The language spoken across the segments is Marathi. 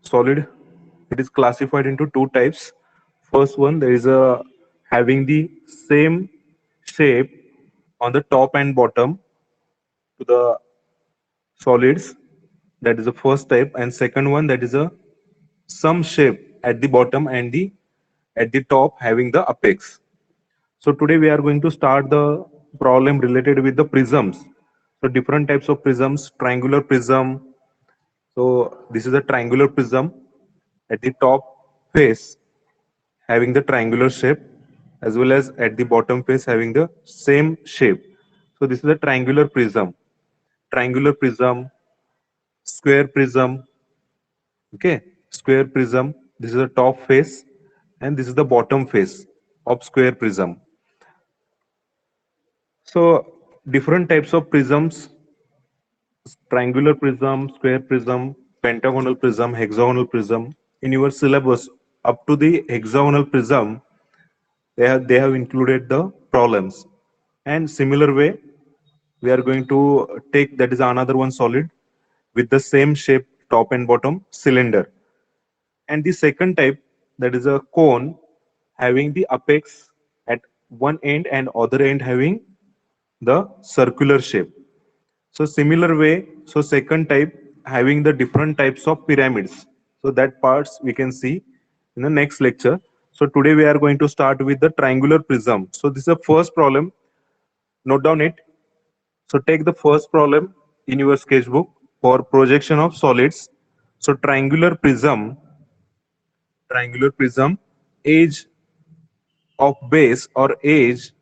solid, it is classified into two types. First one, there is a having the same shape on the top and bottom to the solids. That is the first type. And second one, that is a some shape at the bottom and the at the top having the apex. So today we are going to start the problem related with the prisms. So different types of prisms, triangular prism. So this is a triangular prism at the top face having the triangular shape, as well as at the bottom face having the same shape. So this is a triangular prism, square prism. Okay, square prism. This is the top face, and this is the bottom face of square prism. So different types of prisms: triangular prism, square prism, pentagonal prism, hexagonal prism. In your syllabus, up to the hexagonal prism, they have included the problems. And similar way, we are going to take that is another one solid with the same shape, top and bottom, cylinder. And the second type, that is a cone having the apex at one end and other end having the circular shape. So similar way, so second type having the different types of pyramids. So that parts we can see in the next lecture. So today we are going to start with the triangular prism. So this is the first problem. Note down it. So take the first problem in your sketchbook for projection of solids. So triangular prism, edge of base or edge,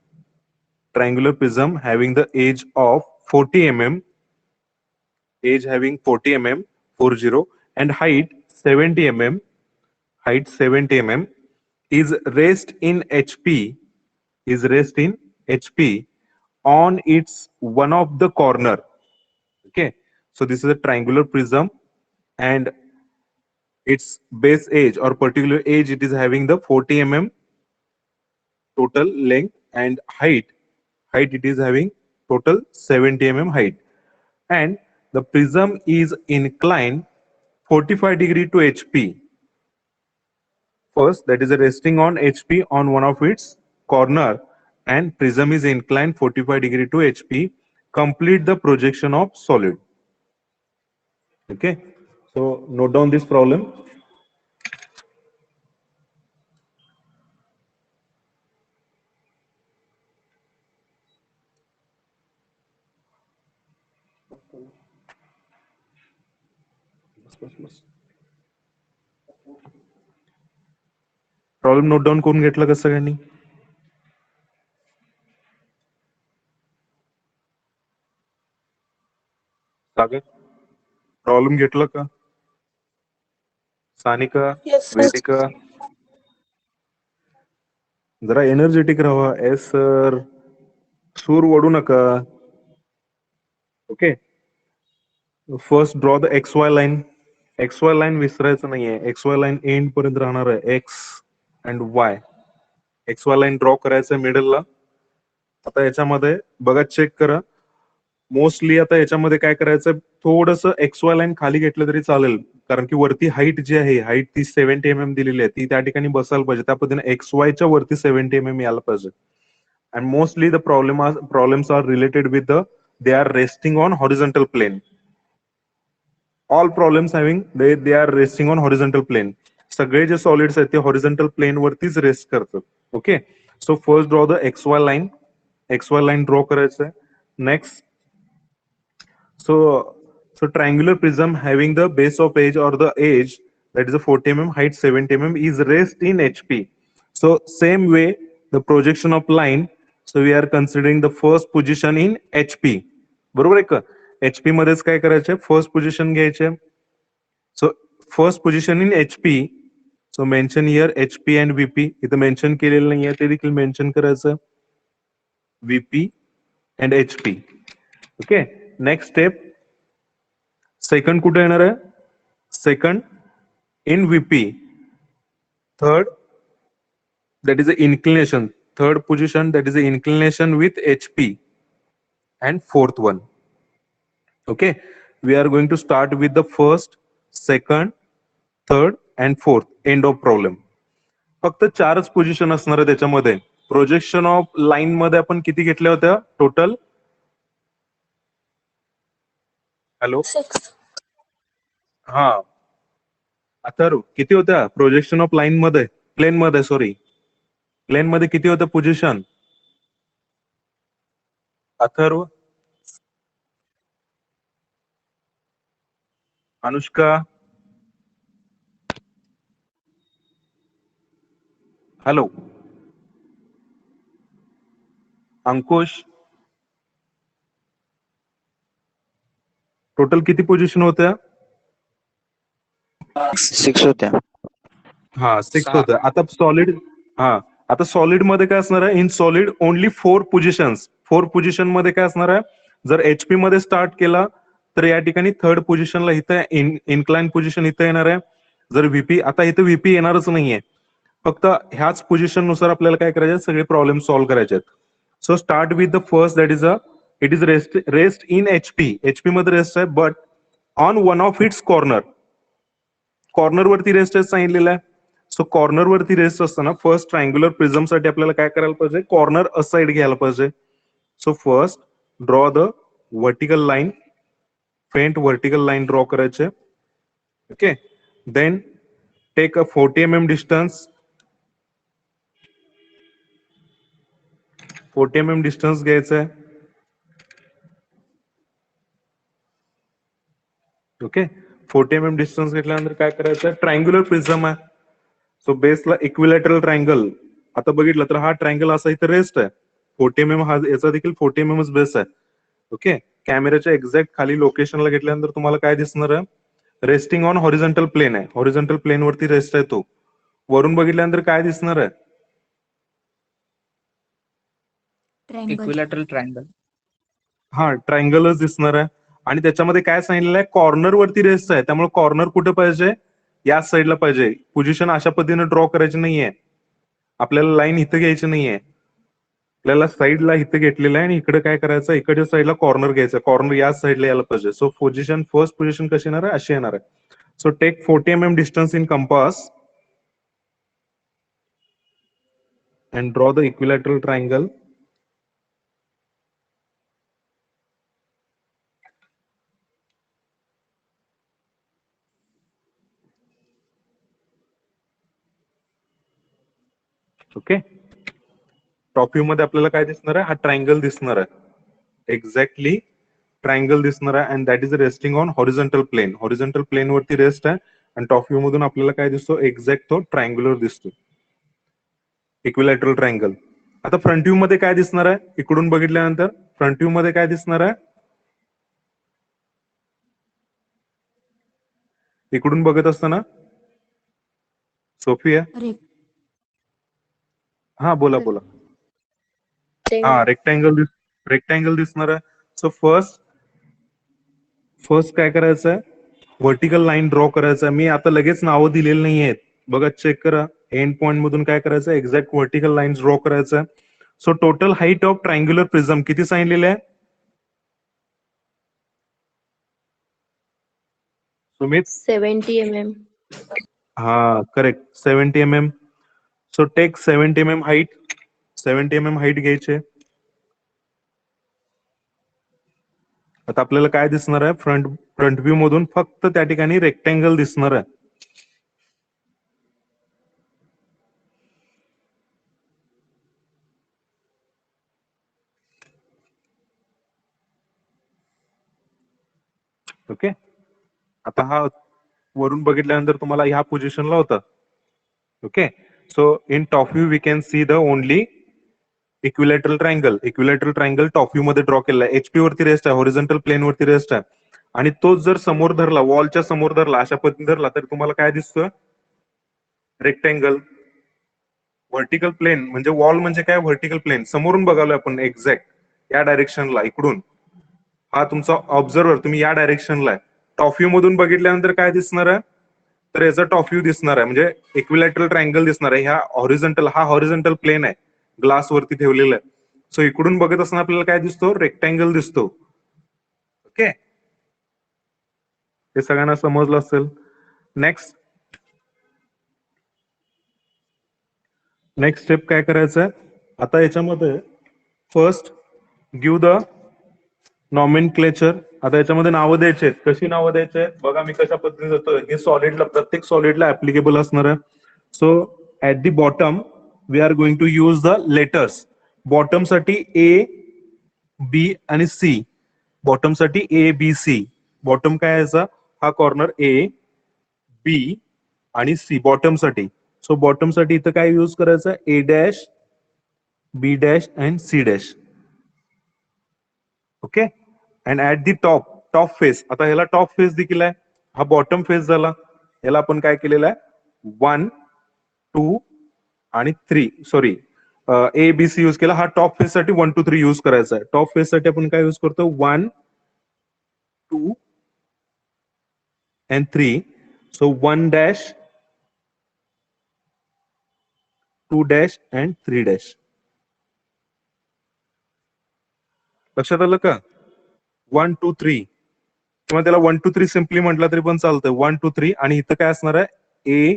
triangular prism having the edge of 40 mm, edge having 40 mm, 40, and height 70 mm, height 70 mm, is raised in HP, is raised in HP on its one of the corner. Okay, so this is a triangular prism, and its base edge or particular edge, it is having the 40 mm total length, and height it is having total 70 mm height, and the prism is inclined 45 degree to HP. First, that is resting on HP on one of its corner, and prism is inclined 45 degree to HP. Complete the projection of solid. Okay, so note down this problem. Problem note down करून घेतला का सगळ्यांनी? सागर, प्रॉब्लेम घेतला का? Sanika, Yes, sir. वेदिका, जरा एनर्जेटिक राहा. एस सर, सूर ओढू नका. Okay, first draw the X Y line. X Y line विसरायचं नाहीये. एक्स वाय लाईन एंड पर्यंत राहणार आहे. X and Y. X Y line draw करायचं मिडलला. आता याच्यामध्ये बघा, चेक करा. मोस्टली आता याच्यामध्ये काय करायचं, थोडस एक्स वाय लाईन खाली घेतलं तरी चालेल, कारण की वरती हाईट जी आहे, हाईट ती 70 mm दिलेली आहे, ती त्या ठिकाणी बसायला पाहिजे. त्या पद्धतीने एक्स वायच्या वरती 70 mm यायला पाहिजे. And mostly the problems are related with the they are resting on horizontal plane. All problems having they are resting on horizontal plane. सगळे जे सॉलिड्स आहेत ते हॉरिझॉन्टल प्लेन वरतीच रेस्ट करतात. Okay, so first draw the X Y line. X Y line draw करायचं आहे. Next, so triangular prism having the base of edge or the edge, that is a 40 mm, height 70 mm, is raised in HP. So same way the projection of line, so we are considering the first position in HP. बरोबर आहे का? HP मध्येच काय करायचे, फर्स्ट पोझिशन घ्यायचे. So first position in HP, so mention here HP and VP. इथं मेन्शन केलेलं नाहीये, ते देखील मेन्शन करायचं, VP and HP. Okay, next step, second कुठे येणार आहे? Second in VP. Third, that is the inclination. Third position, that is the inclination with HP. And fourth one. Okay, we are going to start with the first, second, third and fourth, end of problem. फक्त 4च पोझिशन असणार आहे त्याच्यामध्ये. प्रोजेक्शन ऑफ लाईन मध्ये आपण किती घेतल्या होत्या टोटल? हॅलो, 6. हा अथर्व, किती होत्या प्रोजेक्शन ऑफ लाईन मध्ये, प्लेन मध्ये, सॉरी प्लेन मध्ये किती होत्या पोझिशन? अथर्व, अनुष्का, हॅलो, अंकुश, टोटल किती पोझिशन होत्या? 6 होत्या. हा 6 होत्या. आता सॉलिड मध्ये काय असणार आहे? In solid only 4 positions. 4 position मध्ये काय असणार आहे? जर एचपी मध्ये स्टार्ट केला तर या ठिकाणी थर्ड पोझिशनला इथं इन्क्लाइन पोझिशन इथं येणार आहे. जर व्हीपी, आता इथं व्हीपी येणारच नाहीये, फक्त ह्याच पोझिशन नुसार आपल्याला काय करायचे, सगळे प्रॉब्लेम सॉल्व्ह करायचे आहेत. So start with the first, that is it is rest in HP. HP मध्ये रेस्ट आहे, but on one of its corner. Corner वरती रेस्ट सांगितलेलं आहे. सो कॉर्नर वरती रेस्ट असताना फर्स्ट ट्रायंग्युलर प्रिझम साठी आपल्याला काय करायला पाहिजे? कॉर्नर असाइड घ्यायला पाहिजे. So first draw the vertical line, faint vertical line draw करायचे. Okay, then take a 40 mm distance. 40 mm distance घ्यायचं आहे. ओके, 40 mm डिस्टन्स घेतल्यानंतर काय करायचं? ट्रायंग्युलर प्रिझम आहे. सो बेसला इक्विलॅटरल ट्रायंगल. आता बघितलं तर हा ट्रायंगल असा इथे रेस्ट आहे. 40 mm हा, याचा देखील 40 mm बेस आहे. ओके, कॅमेऱ्याच्या एक्झॅक्ट खाली लोकेशनला घेतल्यानंतर तुम्हाला काय दिसणार आहे? रेस्टिंग ऑन हॉरिझॉन्टल प्लेन आहे. हॉरिझॉन्टल प्लेन वरती रेस्ट आहे तो. वरून बघितल्यानंतर काय दिसणार आहे? Equilateral triangle. हा, ट्रायंगलच दिसणार आहे. आणि त्याच्यामध्ये काय सांगितलेलं आहे? कॉर्नर वरती रेस्ट आहे. त्यामुळे कॉर्नर कुठे पाहिजे? या साईडला पाहिजे. पोझिशन अशा पद्धतीने ड्रॉ करायची नाहीये. आपल्याला लाईन इथं घ्यायची नाहीये, आपल्याला साईडला इथं घेतलेलं आहे आणि इकडे काय करायचं? इकडच्या साईडला कॉर्नर घ्यायचं. कॉर्नर या साईडला यायला पाहिजे. सो पोझिशन, फर्स्ट पोझिशन कशी येणार आहे? अशी येणार आहे. So take 40 mm distance in compass and draw the equilateral triangle. Okay, top view मध्ये आपल्याला काय दिसणार आहे? हा ट्रायंगल दिसणार आहे. एक्झॅक्टली ट्रायंगल दिसणार आहे. And that is resting on horizontal plane. Horizontal plane वरती रेस्ट आहे. आणि टॉप व्ह्यू मधून आपल्याला काय दिसतो? एक्झॅक्ट तो ट्रायंग्युलर दिसतो, इक्विलॅटरल ट्रायंगल. आता फ्रंट व्ह्यू मध्ये काय दिसणार आहे? इकडून बघितल्यानंतर फ्रंट व्ह्यू मध्ये काय दिसणार आहे? इकडून बघत असताना सोफिया, हा बोला बोला. हा, रेक्टँगल दिसणार आहे. सो फर्स्ट काय करायचं आहे? व्हर्टिकल लाईन ड्रॉ करायचं आहे. मी आता लगेच नावं दिलेली नाही आहेत, बघा चेक करा. एंड पॉइंट मधून काय करायचं? एक्झॅक्ट व्हर्टिकल लाईन ड्रॉ करायचं आहे. So total height of triangular prism किती सांगितलेलं आहे सुमित? 70 mm. हा, correct, 70 mm. So take 70 mm height. 70 mm height घ्यायचे. आता आपल्याला काय दिसणार आहे? फ्रंट व्ह्यू मधून फक्त त्या ठिकाणी रेक्टँगल दिसणार आहे. ओके, आता हा वरून बघितल्यानंतर तुम्हाला ह्या पोझिशनला होता. Okay, so in top view we can see the only equilateral triangle. Equilateral triangle top view मध्ये ड्रॉ केला आहे. एचपी वरती रेस्ट आहे, हॉरिझॉन्टल प्लेन वरती रेस्ट आहे. आणि तोच जर समोर धरला, वॉलच्या समोर धरला, अशा पद्धतीने धरला, तर तुम्हाला काय दिसतं? रेक्टँगल. व्हर्टिकल प्लेन म्हणजे वॉल म्हणजे काय? Vertical plane. समोरून बघालोय आपण एक्झॅक्ट या डायरेक्शनला, इकडून. हा तुमचा ऑब्झर्वर, तुम्ही या डायरेक्शनला आहे. टॉप व्ह्यू मधून बघितल्यानंतर काय दिसणार आहे? तर याचा टॉप व्ह्यू दिसणार आहे, म्हणजे इक्विलॅटरल ट्रायंगल दिसणार आहे. हा हॉरिझॉन्टल प्लेन आहे, ग्लास वरती ठेवलेला आहे. सो इकडून बघत असताना आपल्याला काय दिसतो? रेक्टँगल दिसतो. ओके, हे सगळ्यांना समजलं असेल. नेक्स्ट, नेक्स्ट स्टेप काय करायचं आहे, आता याच्यामध्ये फर्स्ट गिव्ह द नॉमेनक्लेचर. आता याच्यामध्ये नावं द्यायचे आहेत. कशी नावं द्यायचे आहेत बघा, मी कशा पद्धतीने देतोय. हे सॉलिडला, प्रत्येक सॉलिडला ऍप्लिकेबल असणार आहे. So at the bottom we are going to use the letters. Bottom साठी ए, बी आणि सी. बॉटम साठी ए, बी, सी. बॉटम काय याचा, हा कॉर्नर ए, बी आणि सी बॉटम साठी. सो बॉटम साठी इथं काय यूज करायचं, A dash, B dash and C dash. Okay. And at the top, top face. आता ह्याला टॉप फेस देखील आहे, हा बॉटम फेस झाला. याला आपण काय केलेलं आहे, 1, 2 आणि 3, sorry A B C use केला. हा टॉप फेस साठी 1 2 3 यूज करायचा आहे. टॉप फेस साठी आपण काय यूज करतो, 1 2 and 3. So 1 dash, 2 dash and 3 dash. लक्षात आलं का, 1 2 3 किंवा त्याला 1 2 3 सिम्पली म्हटलं तरी पण चालतंय. 1 2 3 आणि इथं काय असणार आहे, ए,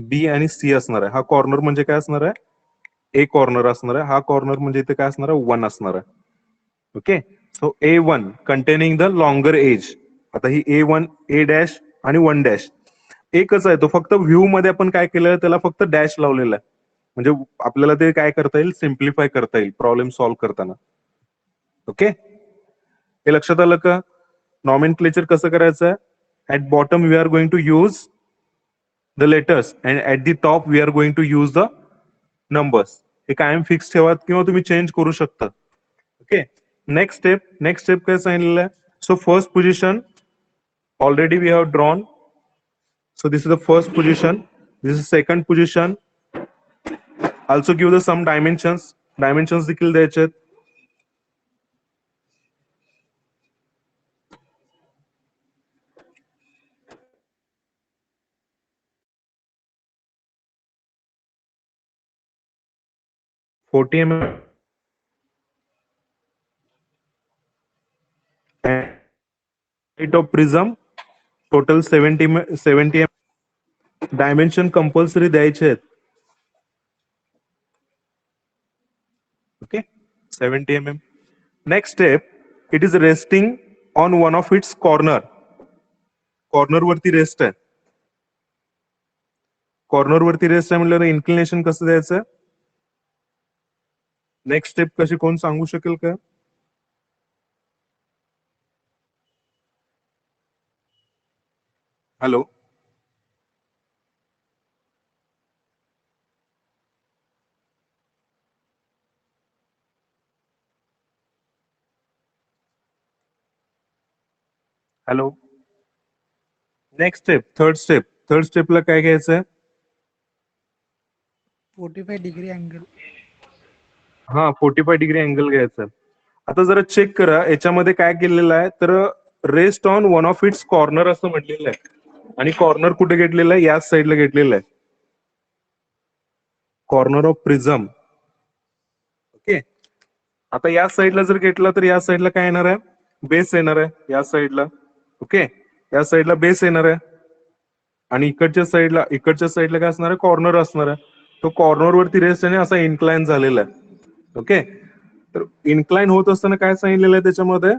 बी आणि सी असणार आहे. हा कॉर्नर म्हणजे काय असणार आहे, ए कॉर्नर असणार आहे. हा कॉर्नर म्हणजे इथे काय असणार आहे, 1 असणार आहे. Okay. So A1 containing the longer edge. आता ही A1, ए डॅश आणि 1 डॅश एकच आहे. तो फक्त व्ह्यू मध्ये आपण काय केलं, त्याला फक्त डॅश लावलेला आहे. म्हणजे आपल्याला ते काय करता येईल, सिम्प्लिफाय करता येईल प्रॉब्लेम सॉल्व्ह करताना. ओके, हे लक्षात आलं का. नॉमेनक्लेचर कसं करायचं आहे, at bottom we are going to use the letters and at the top we are going to use the numbers. हे कायम फिक्स ठेवा किंवा तुम्ही चेंज करू शकता. Okay. Next step, next step काय सांगितलेलं आहे. So first position already we have drawn. So this is the first position. This is second position. Also give the some dimensions. Dimensions देखील द्यायचे आहेत. $40 mm. Height of prism total 70 mm. Dimension compulsory द्यायचे आहेत. Okay, 70 mm. Next step, it is resting on one of its corner. Corner वरती रेस्ट आहे. कॉर्नर वरती रेस्ट आहे म्हणल्यावर इन्क्लिनेशन कसं द्यायचं. नेक्स्ट स्टेप कशी कोण सांगू शकेल का. Hello, hello. Next step, third स्टेपला काय घ्यायचंय, 45 डिग्री अँगल. हा 45 डिग्री अँगल घ्यायचा. आता जरा चेक करा याच्यामध्ये काय केलेलं आहे, तर rest on one of its corner असं म्हटलेलं आहे. आणि कॉर्नर कुठे घेतलेलं आहे, याच साईडला घेतलेलं आहे, कॉर्नर ऑफ प्रिझम. ओके. आता या साईडला जर घेतला तर या साईडला काय येणार आहे, बेस येणार आहे या साईडला. ओके, या साईडला बेस येणार आहे आणि इकडच्या साईडला काय असणार आहे, कॉर्नर असणार आहे. तो कॉर्नर वरती रेस्ट आणि असा इन्क्लाइन झालेला आहे. ओके. तर इन्क्लाइन होत असताना काय सांगितलेलं आहे त्याच्यामध्ये,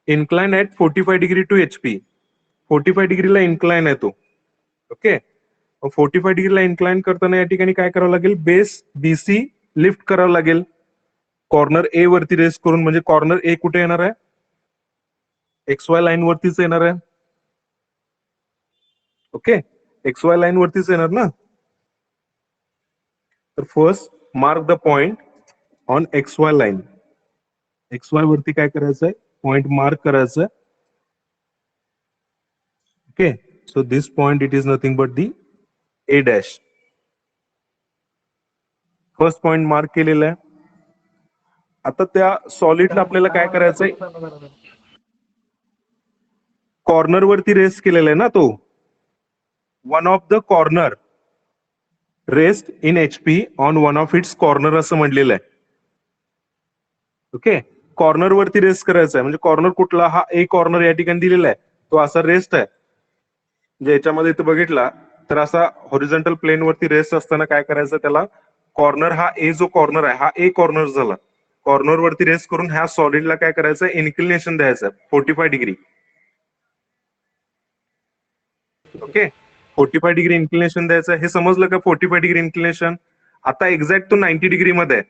incline at 45 degree to HP. 45 डिग्रीला इन्क्लाइन आहे तो. ओके. 45 डिग्रीला इन्क्लाइन करताना या ठिकाणी काय करावं लागेल, बेस BC लिफ्ट करावं लागेल कॉर्नर ए वरती रेस्ट करून. म्हणजे कॉर्नर ए कुठे येणार आहे, XY लाईन वरतीच येणार आहे. ओके, XY लाईन वरतीच येणार ना. तर first mark the point on XY line. XY वरती काय करायचंय, पॉइंट मार्क करायचं. Okay. So this point it is nothing but the A dash. First point mark केलेला आहे. आता त्या सॉलिडला आपल्याला काय करायचंय, कॉर्नर वरती रेस्ट केलेला आहे ना तो, one of the corner rest in HP on one of its corner असं म्हटलेलं आहे. ओके, कॉर्नर वरती रेस्ट करायचा आहे. म्हणजे कॉर्नर कुठला, हा ए कॉर्नर या ठिकाणी दिलेला आहे, तो असा रेस्ट आहे. म्हणजे याच्यामध्ये इथं बघितला तर असा हॉरिझॉन्टल प्लेन वरती रेस्ट असताना काय करायचं, त्याला कॉर्नर हा ए जो कॉर्नर आहे हा ए कॉर्नर झाला. कॉर्नर वरती रेस्ट करून ह्या सॉलिडला काय करायचं, इन्क्लिनेशन द्यायचं 45 डिग्री. ओके, 45 डिग्री इन्क्लिनेशन द्यायचं. हे समजलं का 45 डिग्री इन्क्लिनेशन? आता एक्झॅक्ट तो 90 डिग्री मध्ये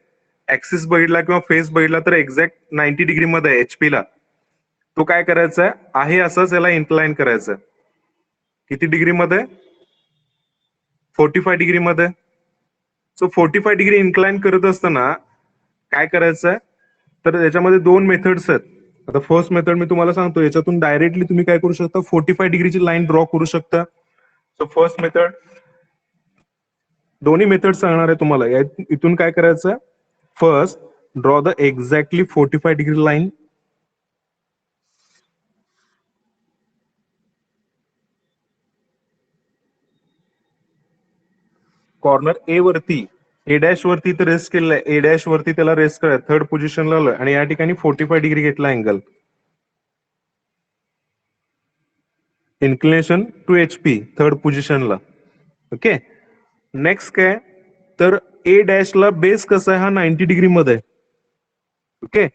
ऍक्सिस बघितला किंवा फेस बघितला तर एक्झॅक्ट 90 डिग्री मध्ये एचपी ला. तो काय करायचा आहे, असंच याला इन्क्लाइन करायचं. किती डिग्री मध्ये? 45 डिग्री मध्ये. सो 45 डिग्री इन्क्लाइन करत असताना काय करायचं, तर याच्यामध्ये दोन मेथड्स आहेत. आता फर्स्ट मेथड मी तुम्हाला सांगतो, याच्यातून डायरेक्टली तुम्ही काय करू शकता, 45 डिग्रीची लाईन ड्रॉ करू शकता. सो फर्स्ट मेथड, दोन्ही मेथड सांगणार आहे तुम्हाला. इथून काय करायचं, first draw the exactly 45 degree line. Corner A वरती, ए डॅश वरती तर रेस्ट केलेलं आहे, ए डॅश वरती त्याला रेस्ट करा, थर्ड पोझिशनला आलं आणि या ठिकाणी 45 डिग्री घेतला angle. Inclination to HP third पोझिशनला. ओके, नेक्स्ट काय, तर ए डॅशला बेस कसा आहे, हा 90 डिग्री मध्ये. ओके,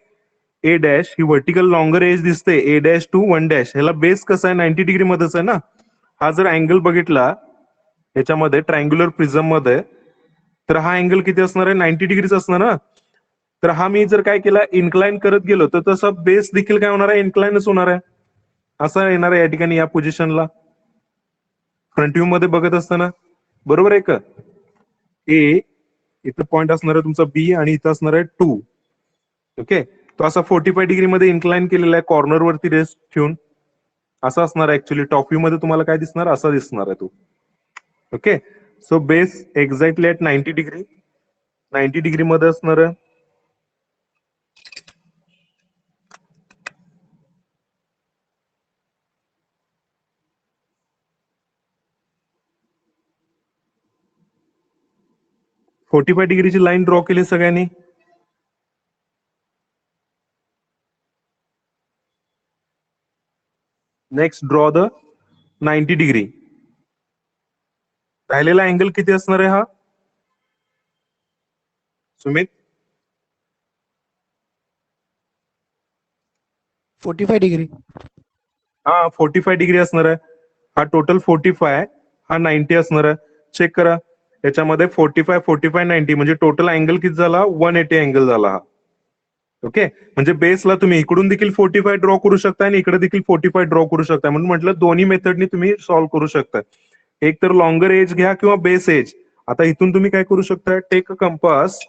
ए डॅश ही व्हर्टिकल लॉंगर एज दिसते, ए डॅश टू 1 डॅश, ह्याला बेस कसा आहे, 90 डिग्री मध्येच आहे ना. हा जर अँगल बघितला याच्यामध्ये ट्रायंग्युलर प्रिझम मध्ये, तर हा अँगल किती असणार आहे, 90 डिग्रीच असणार ना. तर हा मी जर काय केला, इन्क्लाइन करत गेलो तर तसा बेस देखील काय होणार आहे, इन्क्लाइनच होणार आहे. असं येणार आहे या ठिकाणी या पोझिशनला फ्रंट व्ह्यू मध्ये बघत असताना. बरोबर आहे का? ए इथं पॉइंट असणार आहे तुमचा बी आणि इथं असणार आहे 2. ओके, तो असा 45 डिग्री मध्ये इन्क्लाइन केलेला आहे कॉर्नर वरती रेस्ट ठेवून. असा असणार आहे ऍक्च्युली. टॉप व्ह्यू मध्ये तुम्हाला काय दिसणार, असा दिसणार आहे तो. Okay, so base exactly at 90 degree, 90 degree मध्ये असणार आहे. फोर्टी 45 डिग्रीची लाईन ड्रॉ केली सगळ्यांनी. Next draw the 90 degree. राहिलेला अँगल किती असणार आहे हा सुमित? 45 डिग्री. हा 45 डिग्री असणार आहे. हा टोटल 45, हा 90 असणार आहे. चेक करा याच्यामध्ये 45 45 90 म्हणजे टोटल अँगल किती झाला, 180 अँगल झाला हा. ओके, म्हणजे बेसला तुम्ही इकडून देखील 45 ड्रॉ करू शकता आणि इकडे देखील 45 ड्रॉ करू शकता. म्हणून म्हटलं दोन्ही मेथडनी तुम्ही सॉल्व्ह करू शकता. एक तर लॉंगर एज घ्या किंवा बेस एज. आता इथून तुम्ही काय करू शकता, टेक कंपास.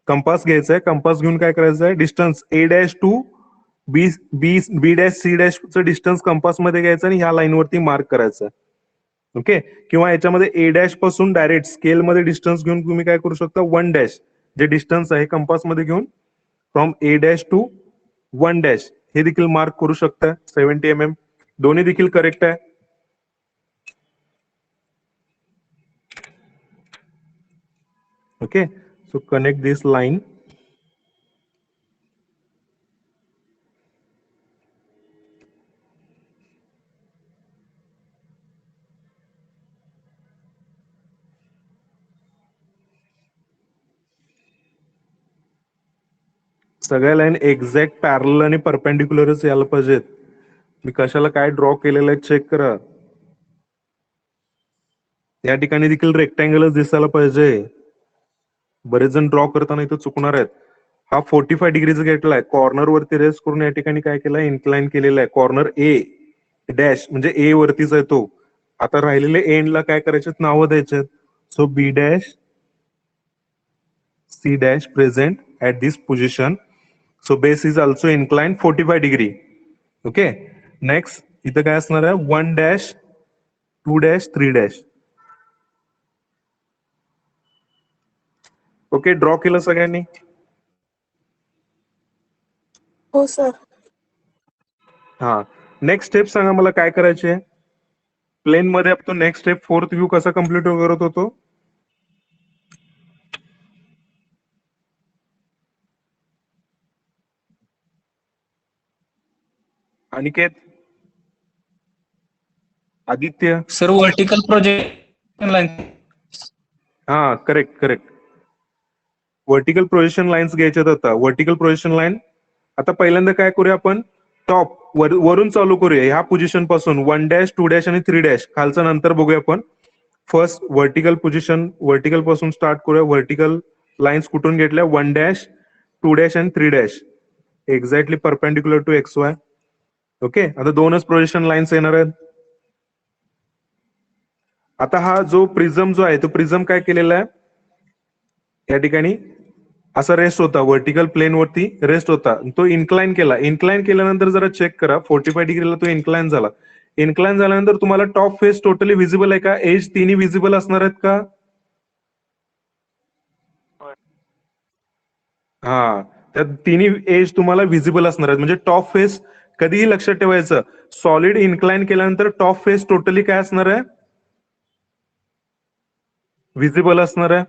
कंपास घ्यायचा आहे, कंपास घेऊन काय करायचं आहे, distance A dash to B B B dash C डॅशचं डिस्टन्स कंपास मध्ये घ्यायचं आणि ह्या लाईनवरती मार्क करायचं. ओके, किंवा याच्यामध्ये ए डॅश पासून डायरेक्ट स्केल मध्ये डिस्टन्स घेऊन तुम्ही काय करू शकता, 1 डॅश जे डिस्टन्स आहे कंपास मध्ये घेऊन from A dash to 1 dash हे देखील मार्क करू शकता. 70 mm दोन्ही देखील करेक्ट आहे. Okay, so connect this line. सगळ्या लाईन एक्झॅक्ट पॅरल आणि परपेंडिक्युलरच यायला पाहिजेत. मी कशाला काय ड्रॉ केलेलं आहे चेक करा. या ठिकाणी देखील रेक्टँगलच दिसायला पाहिजे. बरेच जण ड्रॉ करताना इथं चुकणार आहेत. हा 45 डिग्रीचा घेतलाय, कॉर्नर वरती रेस्ट करून या ठिकाणी काय केलंय, इन्क्लाइन केलेला आहे. कॉर्नर ए डॅश म्हणजे ए वरतीच आहे तो. आता राहिलेले एंडला काय करायचे, नावं द्यायचे. So B dash C dash present at this position. So base is also incline 45 degree. Okay, next इथं काय असणार आहे, 1 dash 2 dash 3 dash. Okay, draw केलं सगळ्यांनी? हो सर. हा, नेक्स्ट स्टेप सांगा मला काय करायचे. प्लेन मध्ये आपण नेक्स्ट स्टेप फोर्थ व्ह्यू कसा कम्प्लीट करत होतो. Aniket, Aditya, sir vertical project line हा correct correct. Vertical projection lines घ्यायच्यात आता. व्हर्टिकल प्रोजेक्शन लाईन आता पहिल्यांदा काय करूया आपण, टॉप वरून चालू करूया ह्या पोझिशन पासून 1 डॅश 2 डॅश आणि 3 डॅश. खालचा नंतर बघूया आपण. फर्स्ट व्हर्टिकल पोझिशन, व्हर्टिकल पासून स्टार्ट करूया. व्हर्टिकल लाईन्स कुठून घेतल्या, 1 डॅश 2 डॅश आणि 3 dash, exactly perpendicular to X Y. Okay, आता दोनच प्रोजेक्शन लाईन्स येणार आहेत. आता हा जो प्रिझम जो आहे तो प्रिझम काय केलेला आहे, या ठिकाणी असा रेस्ट होता, व्हर्टिकल प्लेन वरती रेस्ट होता. तो इन्क्लाइन केला. इन्क्लाइन केल्यानंतर जरा चेक करा, 45 डिग्रीला तो इन्क्लाइन झाला. इन्क्लाइन झाल्यानंतर तुम्हाला टॉप फेस टोटली विजिबल आहे का, एज तिन्ही विजिबल असणार आहेत का? हा, त्या तिन्ही एज तुम्हाला विजिबल असणार आहेत. म्हणजे टॉप फेस कधीही लक्षात ठेवायचं, सॉलिड इन्क्लाइन केल्यानंतर टॉप फेस टोटली काय असणार आहे, विजिबल असणार आहे.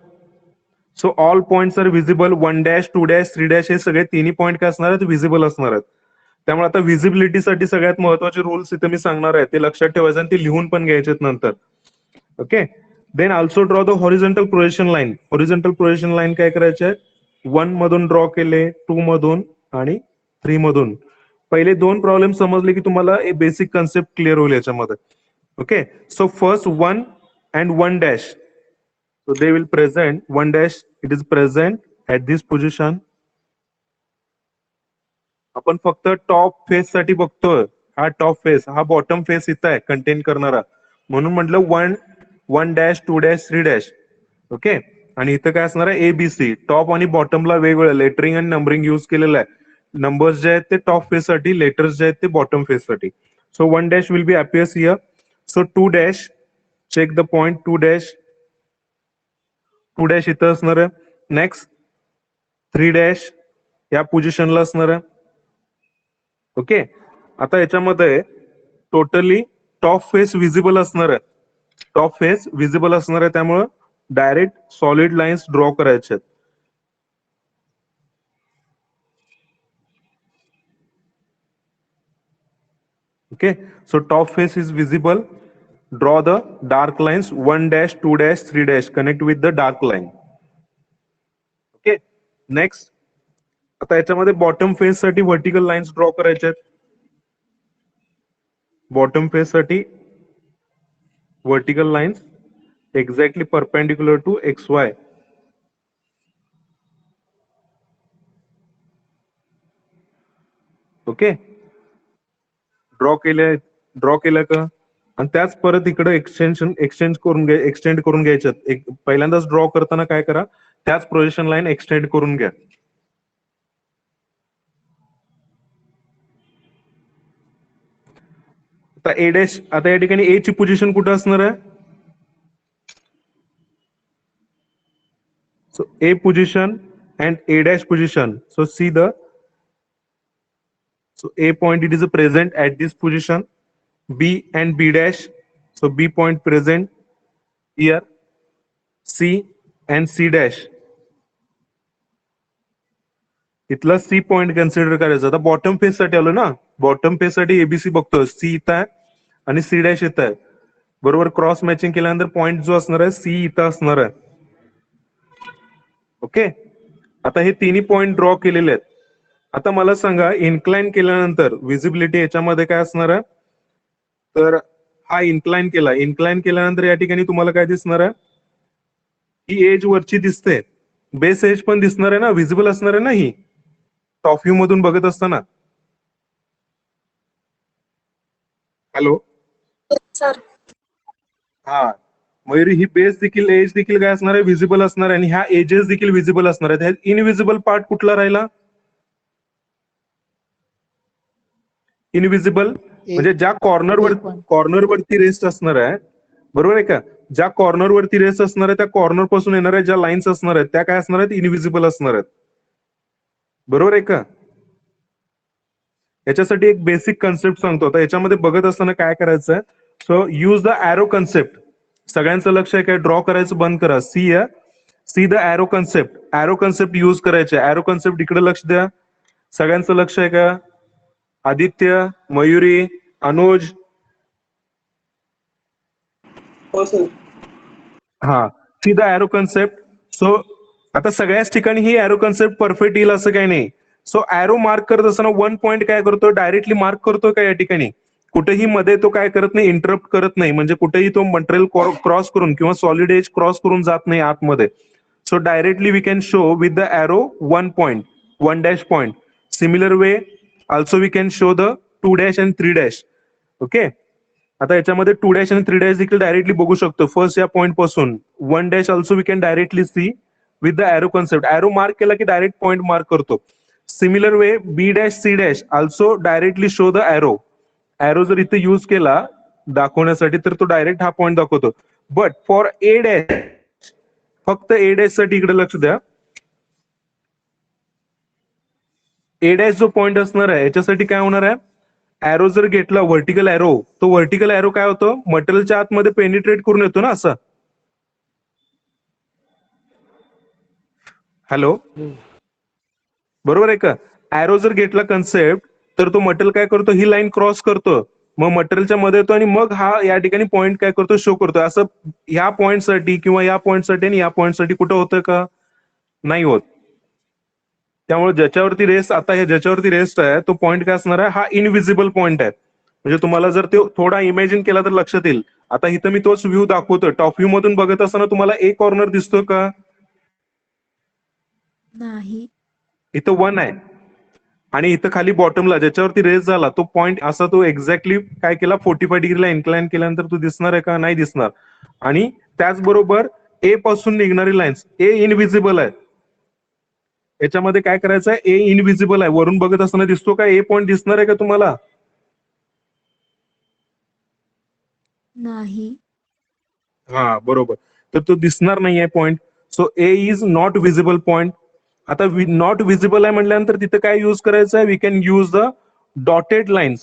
So all points are visible. 1 dash 2 dash 3 dash हे सगळे तिन्ही पॉईंट काय असणार आहेत, विजिबल असणार आहेत. त्यामुळे आता विजिबिलिटीसाठी सगळ्यात महत्वाचे रूल्स इथे मी सांगणार आहे, ते लक्षात ठेवायचे आणि ते लिहून पण घ्यायचे नंतर. Okay, then also draw the horizontal projection line. Horizontal projection line काय करायचे, 1 मधून ड्रॉ केले, 2 मधून आणि 3 मधून. पहिले दोन प्रॉब्लेम समजले की तुम्हाला बेसिक कन्सेप्ट क्लिअर होईल याच्यामध्ये. Okay, so first 1 and 1 dash, so they will present 1 dash, it is present at this position. आपण फक्त टॉप फेस साठी बघतोय, हा टॉप फेस, हा बॉटम फेस इथं आहे कंटेन करणारा, म्हणून म्हटलं 1 डॅश 2 डॅश 3 डॅश. ओके, आणि इथं काय असणार आहे, एबीसी. टॉप आणि बॉटमला वेगवेगळं लेटरिंग आणि नंबरिंग युज केलेलं आहे. नंबर्स जे आहेत ते टॉप फेस साठी, लेटर्स जे आहेत ते बॉटम फेस साठी. So 1 dash will be appears here. So 2 dash, check the point, 2 dash, 2 dash इथं असणार आहे. नेक्स्ट 3 डॅश या पोझिशनला असणार आहे. ओके, आता याच्यामध्ये टोटली टॉप फेस विजिबल असणार आहे. टॉप फेस विजिबल असणार आहे, त्यामुळं डायरेक्ट सॉलिड लाईन्स ड्रॉ करायचे आहेत. Okay, so top face is visible. Draw the dark lines 1 dash 2 dash 3 dash, connect with the dark line. Okay, next आता याच्यामध्ये बॉटम फेस साठी व्हर्टिकल लाईन्स ड्रॉ करायचे आहेत. बॉटम फेस साठी vertical lines exactly perpendicular to X Y. Okay, draw केलं का, आणि त्याच परत इकडे एक्सचेंज करून घ्यायच्यात. पहिल्यांदाच ड्रॉ करताना काय करा, त्याच प्रोजेक्शन लाईन एक्सटेंड करून घ्या. आता ए डॅश, आता या ठिकाणी ए ची पोझिशन कुठं असणार आहे, so A position and A dash position. So see the, so A point, it is present at this position. B and B dash, so B point present here. C and C dash, इथला सी पॉइंट कन्सिडर करायचा. आता बॉटम फेस साठी आलो ना, बॉटम फेस साठी एबीसी बघतोय, सी इथं आहे आणि सी डॅश इथं आहे. बरोबर, क्रॉस मॅचिंग केल्यानंतर पॉइंट जो असणार आहे सी इथं असणार आहे. ओके, आता हे तिन्ही पॉइंट ड्रॉ केलेले आहेत. आता मला सांगा, इन्क्लाइन केल्यानंतर विजिबिलिटी याच्यामध्ये काय असणार आहे, तर हा इन्क्लाइन केला. इन्क्लाइन केल्यानंतर या ठिकाणी तुम्हाला काय दिसणार आहे, ही एज वरची दिसते, बेस एज पण दिसणार आहे ना, विजिबल असणार आहे ना ही, टॉप व्ह्यू मधून बघत असताना. Hello, sir. हा मयुरी, ही बेस देखील, एज देखील काय असणार आहे, विजिबल असणार आहे. आणि ह्या एजेस देखील विजिबल असणार आहेत. इनविजिबल पार्ट कुठला राहिला, इनविजिबल म्हणजे ज्या कॉर्नर वरती रेस्ट असणार आहे, बरोबर आहे का, ज्या कॉर्नर वरती रेस्ट असणार आहे त्या कॉर्नर पासून येणाऱ्या ज्या लाईन्स असणार आहेत त्या काय असणार आहेत, इनविजिबल असणार आहेत. बरोबर आहे का. याच्यासाठी एक बेसिक कन्सेप्ट सांगतो. आता याच्यामध्ये बघत असताना काय करायचं, so use the arrow concept. सगळ्यांचं लक्ष आहे काय, ड्रॉ करायचं बंद करा. See the arrow concept. Arrow concept use करायचे. एरो कन्सेप्ट इकडे लक्ष द्या. सगळ्यांचं लक्ष आहे का, आदित्य, मयुरी, अनुज, हो सर. हा, see the arrow concept. So आता सगळ्याच ठिकाणी ही एरो कन्सेप्ट परफेक्ट येईल असं काही नाही. सो एरो मार्क करत असताना वन पॉईंट काय करतो, डायरेक्टली मार्क करतो का या ठिकाणी, कुठेही मध्ये तो काय करत नाही, इंटरप्ट करत नाही, म्हणजे कुठेही तो मटेरियल क्रॉस करून किंवा सॉलिड एज क्रॉस करून जात नाही आतमध्ये. So directly we can show with the arrow one point, one dash point. Similar way also we can show the two dash and three dash. Okay, आता याच्यामध्ये टू डॅश आणि थ्री डॅश देखील डायरेक्टली बघू शकतो. फर्स्ट या पॉईंट पासून one dash also we can directly see with the arrow concept. Arrow mark केला की डायरेक्ट पॉईंट मार्क करतो. Similar way B dash C dash also directly show the arrow. Arrow जर इथे यूज केला दाखवण्यासाठी तर तो डायरेक्ट हा पॉईंट दाखवतो. बट फॉर ए डॅश, फक्त ए डॅश साठी इकडे लक्ष द्या. ए डॅश जो पॉईंट असणार आहे याच्यासाठी काय होणार आहे, एरो जर घेतला व्हर्टिकल एरो, तो व्हर्टिकल एरो काय होतो, मटेरियलच्या आतमध्ये पेनिट्रेट करून येतो ना असं. हॅलो, बरोबर आहे का. एरो जर घेतला कन्सेप्ट तर तो मटेरियल काय करतो, ही लाईन क्रॉस करतो, मग मटेरियलच्या मध्ये येतो आणि मग हा या ठिकाणी पॉईंट काय करतो, शो करतो. असं या पॉईंटसाठी किंवा या पॉईंटसाठी आणि या पॉईंटसाठी कुठं होतं का, नाही होत. त्यामुळे ज्याच्यावरती रेस्ट, आता हे ज्याच्यावरती रेस्ट आहे तो पॉईंट काय असणार आहे, हा इनविजिबल पॉईंट आहे. म्हणजे तुम्हाला जर ते थोडा इमॅजिन केला तर लक्षात येईल. आता इथं मी तोच व्ह्यू दाखवतोय, टॉप व्ह्यू मधून बघत असताना तुम्हाला एक कॉर्नर दिसतो का, नाही. इथं वन आहे आणि इथं खाली बॉटमला ज्याच्यावरती रेस झाला तो पॉईंट असा तो एक्झॅक्टली काय केला, 45 डिग्रीला इन्क्लाइन केल्यानंतर तो दिसणार आहे का, नाही दिसणार. आणि त्याचबरोबर ए पासून निघणारी लाईन्स, ए इनविजिबल आहे. याच्यामध्ये काय करायचं आहे, ए इनविजिबल आहे. वरून बघत असताना दिसतो का, ए पॉईंट दिसणार आहे का तुम्हाला, नाही. हा बरोबर, तर तो दिसणार नाहीये point. So A is not visible point. आता नॉट विजिबल आहे म्हटल्यानंतर तिथे काय यूज करायचं आहे, we can use the dotted lines.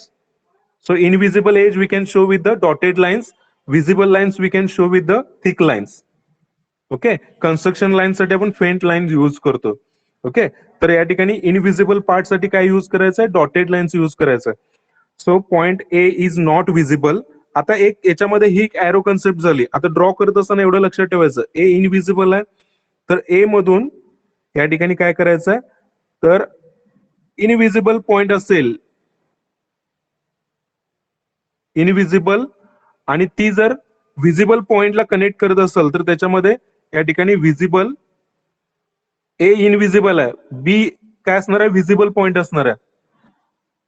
So invisible edge we can show with the dotted lines, visible lines we can show with the thick lines. Okay, construction line साठी आपण फेंट लाईन यूज करतो. ओके, तर या ठिकाणी इनविजिबल पार्ट साठी काय यूज करायचं आहे, डॉटेड लाईन्स यूज करायचं आहे. So point A is not visible. आता एक याच्यामध्ये ही एरो कन्सेप्ट झाली. आता ड्रॉ करत असताना एवढं लक्षात ठेवायचं, ए इनविजिबल आहे तर ए मधून या ठिकाणी काय करायचं आहे, तर इनविजिबल पॉइंट असेल, इनविजिबल, आणि ती जर विजिबल पॉइंटला कनेक्ट करत असेल तर त्याच्यामध्ये या ठिकाणी विजिबल, ए इनविजिबल आहे, बी काय असणार आहे, विजिबल पॉइंट असणार आहे.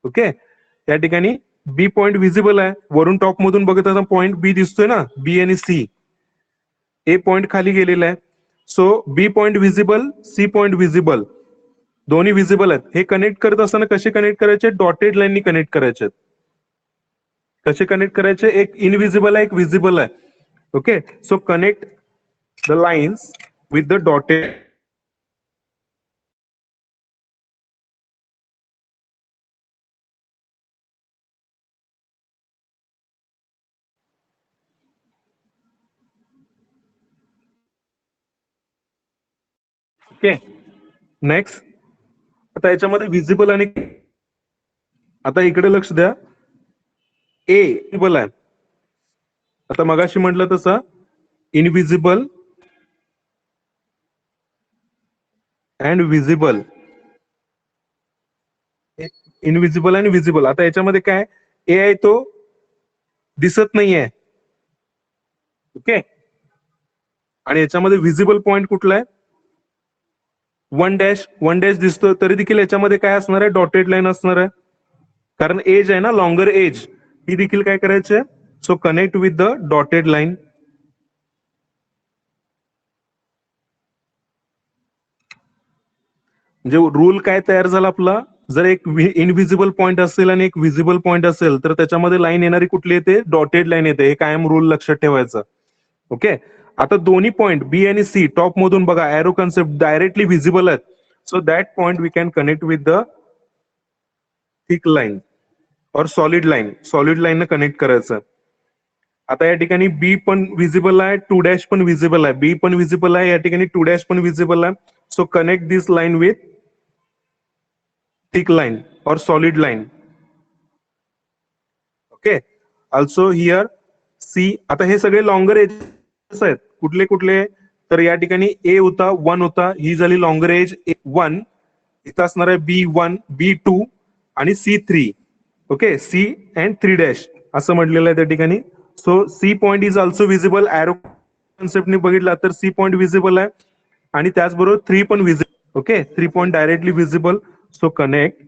ओके, त्या ठिकाणी बी पॉइंट विजिबल आहे, वरून टॉप मधून बघत असताना पॉइंट बी दिसतोय ना, बी आणि सी. ए पॉइंट खाली गेलेला आहे. So B point visible, C point visible, दोन्ही विजिबल आहेत. हे कनेक्ट करत असताना कसे कनेक्ट करायचे, डॉटेड लाईननी कनेक्ट करायचे. कसे कनेक्ट करायचे, एक इनविजिबल आहे, एक विजिबल आहे. Okay, so connect the lines with the dotted. Okay, next. आता याच्यामध्ये विजिबल आणि, आता इकडे लक्ष द्या, ए विजिबल आहे. आता मगाशी म्हटलं तसं इनविजिबल अँड विजिबल, इनविजिबल आणि विजिबल. आता याच्यामध्ये काय, ए आहे तो दिसत नाहीये. ओके, आणि याच्यामध्ये विजिबल पॉइंट कुठला आहे, वन डॅश, वन डॅश दिसतो, तरी देखील याच्यामध्ये काय असणार आहे, डॉटेड लाईन असणार आहे. कारण एज आहे ना, लॉंगर एज, ही देखील काय करायचे, so connect with the dotted line. म्हणजे रूल काय तयार झाला आपला, जर एक इनविजिबल पॉइंट असेल आणि एक विजिबल पॉइंट असेल तर त्याच्यामध्ये लाईन येणारी कुठली येते, डॉटेड लाईन येते. हे कायम रूल लक्षात ठेवायचं. ओके, आता दोन्ही पॉइंट बी आणि सी टॉप मधून बघा, एरो कन्सेप्ट डायरेक्टली विजिबल आहेत. So that point we can connect with the thick line और solid line, solid line connect करायचं. आता या ठिकाणी बी पण विजिबल आहे, टू डॅश पण विजिबल आहे, बी पण विजिबल आहे, या ठिकाणी टू डॅश पण विजिबल आहे. So connect this line with thick line और solid line. Okay, also here see. आता हे सगळे लॉंगर एजेस आहेत, कुठले कुठले? तर या ठिकाणी ए होता, 1 होता, ही झाली लॉंगर एज 1, इथं असणार आहे B1, B2 आणि C3. Okay, C and 3 dash असं म्हटलेलं आहे त्या ठिकाणी. So C point is also visible. Arrow कॉन्सेप्टने बघितला तर C पॉइंट विजिबल आहे आणि त्याचबरोबर 3 पण visible. Okay, 3 point directly visible. So connect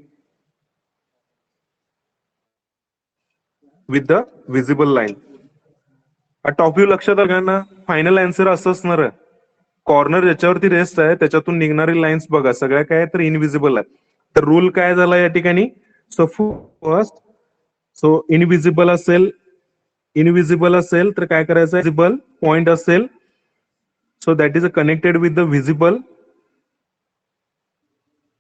with the visible line. Top view लक्षात आलं ना? फायनल आन्सर असं असणार आहे. कॉर्नर ज्याच्यावरती रेस्ट आहे त्याच्यातून निघणारी लाईन्स बघा सगळ्या काय तर इनविजिबल आहे. तर रूल काय झाला या ठिकाणी? सो फर्स्ट, सो इनविजिबल असेल तर काय करायचं? विजिबल पॉइंट असेल, so that is a connected with the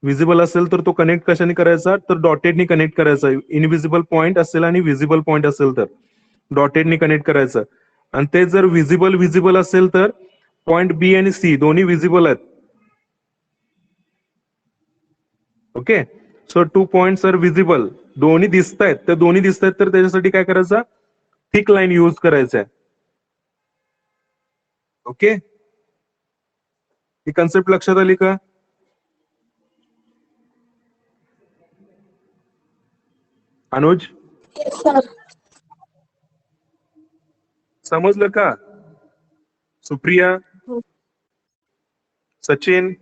visible असेल तर तो कनेक्ट कशाने करायचा? तर डॉटेडनी कनेक्ट करायचा. इनविजिबल पॉइंट असेल आणि विजिबल पॉइंट असेल तर डॉटेडनी कनेक्ट करायचं. आणि ते जर विजिबल असेल तर पॉइंट बी आणि सी दोन्ही विजिबल आहेत. Okay, so 2 points are visible, दोन्ही दिसत आहेत. तर दोन्ही दिसत आहेत तर त्याच्यासाठी काय करायचं? थिक लाईन यूज करायचं आहे. ओके, ही कन्सेप्ट लक्षात आली का? Anuj, Yes, sir. समजलं का? सुप्रिया, सचिन,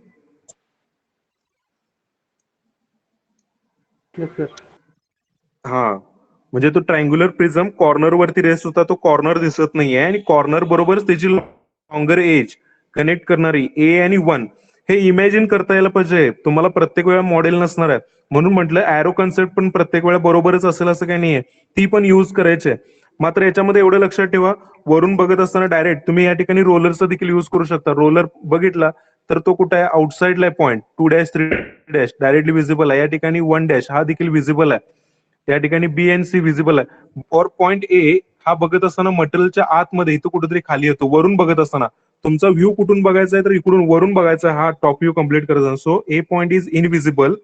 हा, म्हणजे तो ट्रायंग्युलर प्रिझम कॉर्नर वरती रेस्ट होता, तो कॉर्नर दिसत नाहीये आणि कॉर्नर बरोबरच त्याची लॉंगर एज कनेक्ट करणारी ए आणि 1 हे इमॅजिन करता यायला पाहिजे. तुम्हाला प्रत्येक वेळा मॉडेल नसणार आहे म्हणून म्हटलं एरो कन्सेप्ट पण प्रत्येक वेळा बरोबरच असेल असं काही नाहीये, ती पण युज करायची आहे. मात्र याच्यामध्ये एवढं लक्षात ठेवा, वरून बघत असताना डायरेक्ट तुम्ही या ठिकाणी रोलरचा देखील युज करू शकता. रोलर बघितला तर तो कुठे आहे? आउटसाइडला आहे point 2 dash 3 dash directly visible आहे. या ठिकाणी 1 डॅश हा देखील विजिबल आहे. या ठिकाणी बी एन सी विजिबल आहे. और पॉइंट ए हा बघत असताना मटेरियलच्या आतमध्ये इथं कुठेतरी खाली येतो. वरून बघत असताना तुमचा व्ह्यू कुठून बघायचा आहे? तर इकडून वरून बघायचा आहे. हा टॉप व्ह्यू कम्प्लीट करायचा. So A point is invisible.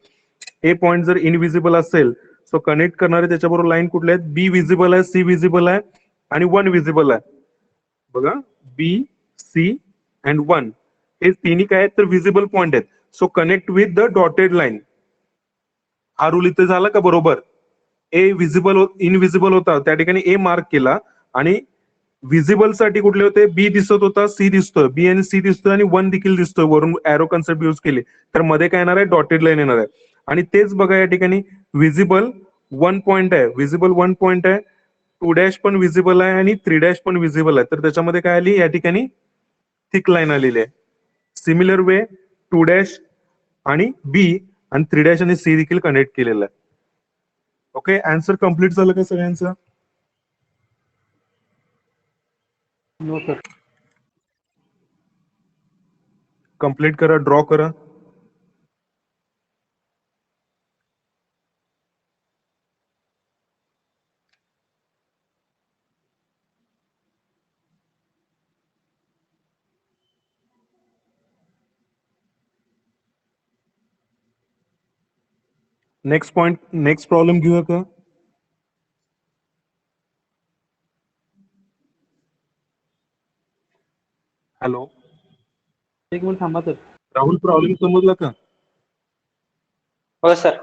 A point जर इनविजिबल असेल सो कनेक्ट करणारे त्याच्याबरोबर लाईन कुठले आहेत? बी विजिबल आहे, सी विजिबल आहे आणि 1 विजिबल आहे. बघा, बी, सी अँड 1 हे तिन्ही काय आहेत? तर विजिबल पॉइंट आहेत. So connect with the dotted line. हा रूल इथे झाला का बरोबर? ए विजिबल इनविजिबल होता त्या ठिकाणी ए मार्क केला आणि विजिबल साठी कुठले होते? बी दिसत होता, सी दिसतोय, बी आणि सी दिसतोय आणि 1 देखील दिसतोय. वरून एरो कन्सेप्ट युज केली तर मध्ये काय येणार आहे? डॉटेड लाईन येणार आहे. आणि तेच बघा या ठिकाणी विजिबल 1 पॉइंट आहे, विजिबल 1 पॉइंट आहे, 2 डॅश पण विजिबल आहे आणि 3 डॅश पण विजिबल आहे. तर त्याच्यामध्ये काय आली? या ठिकाणी थिक लाईन आलेली आहे. सिमिलर वे 2 डॅश आणि बी आणि 3 डॅश आणि सी देखील कनेक्ट केलेलं आहे. ओके, आन्सर कम्प्लीट झालं का सगळ्यांचं? No, sir. कम्प्लीट करा, ड्रॉ करा. नेक्स्ट पॉइंट, नेक्स्ट प्रॉब्लेम घेऊया का? हॅलो, एक मिनिट थांबा सर. राहुल, प्रॉब्लेम समजला का? हो सर.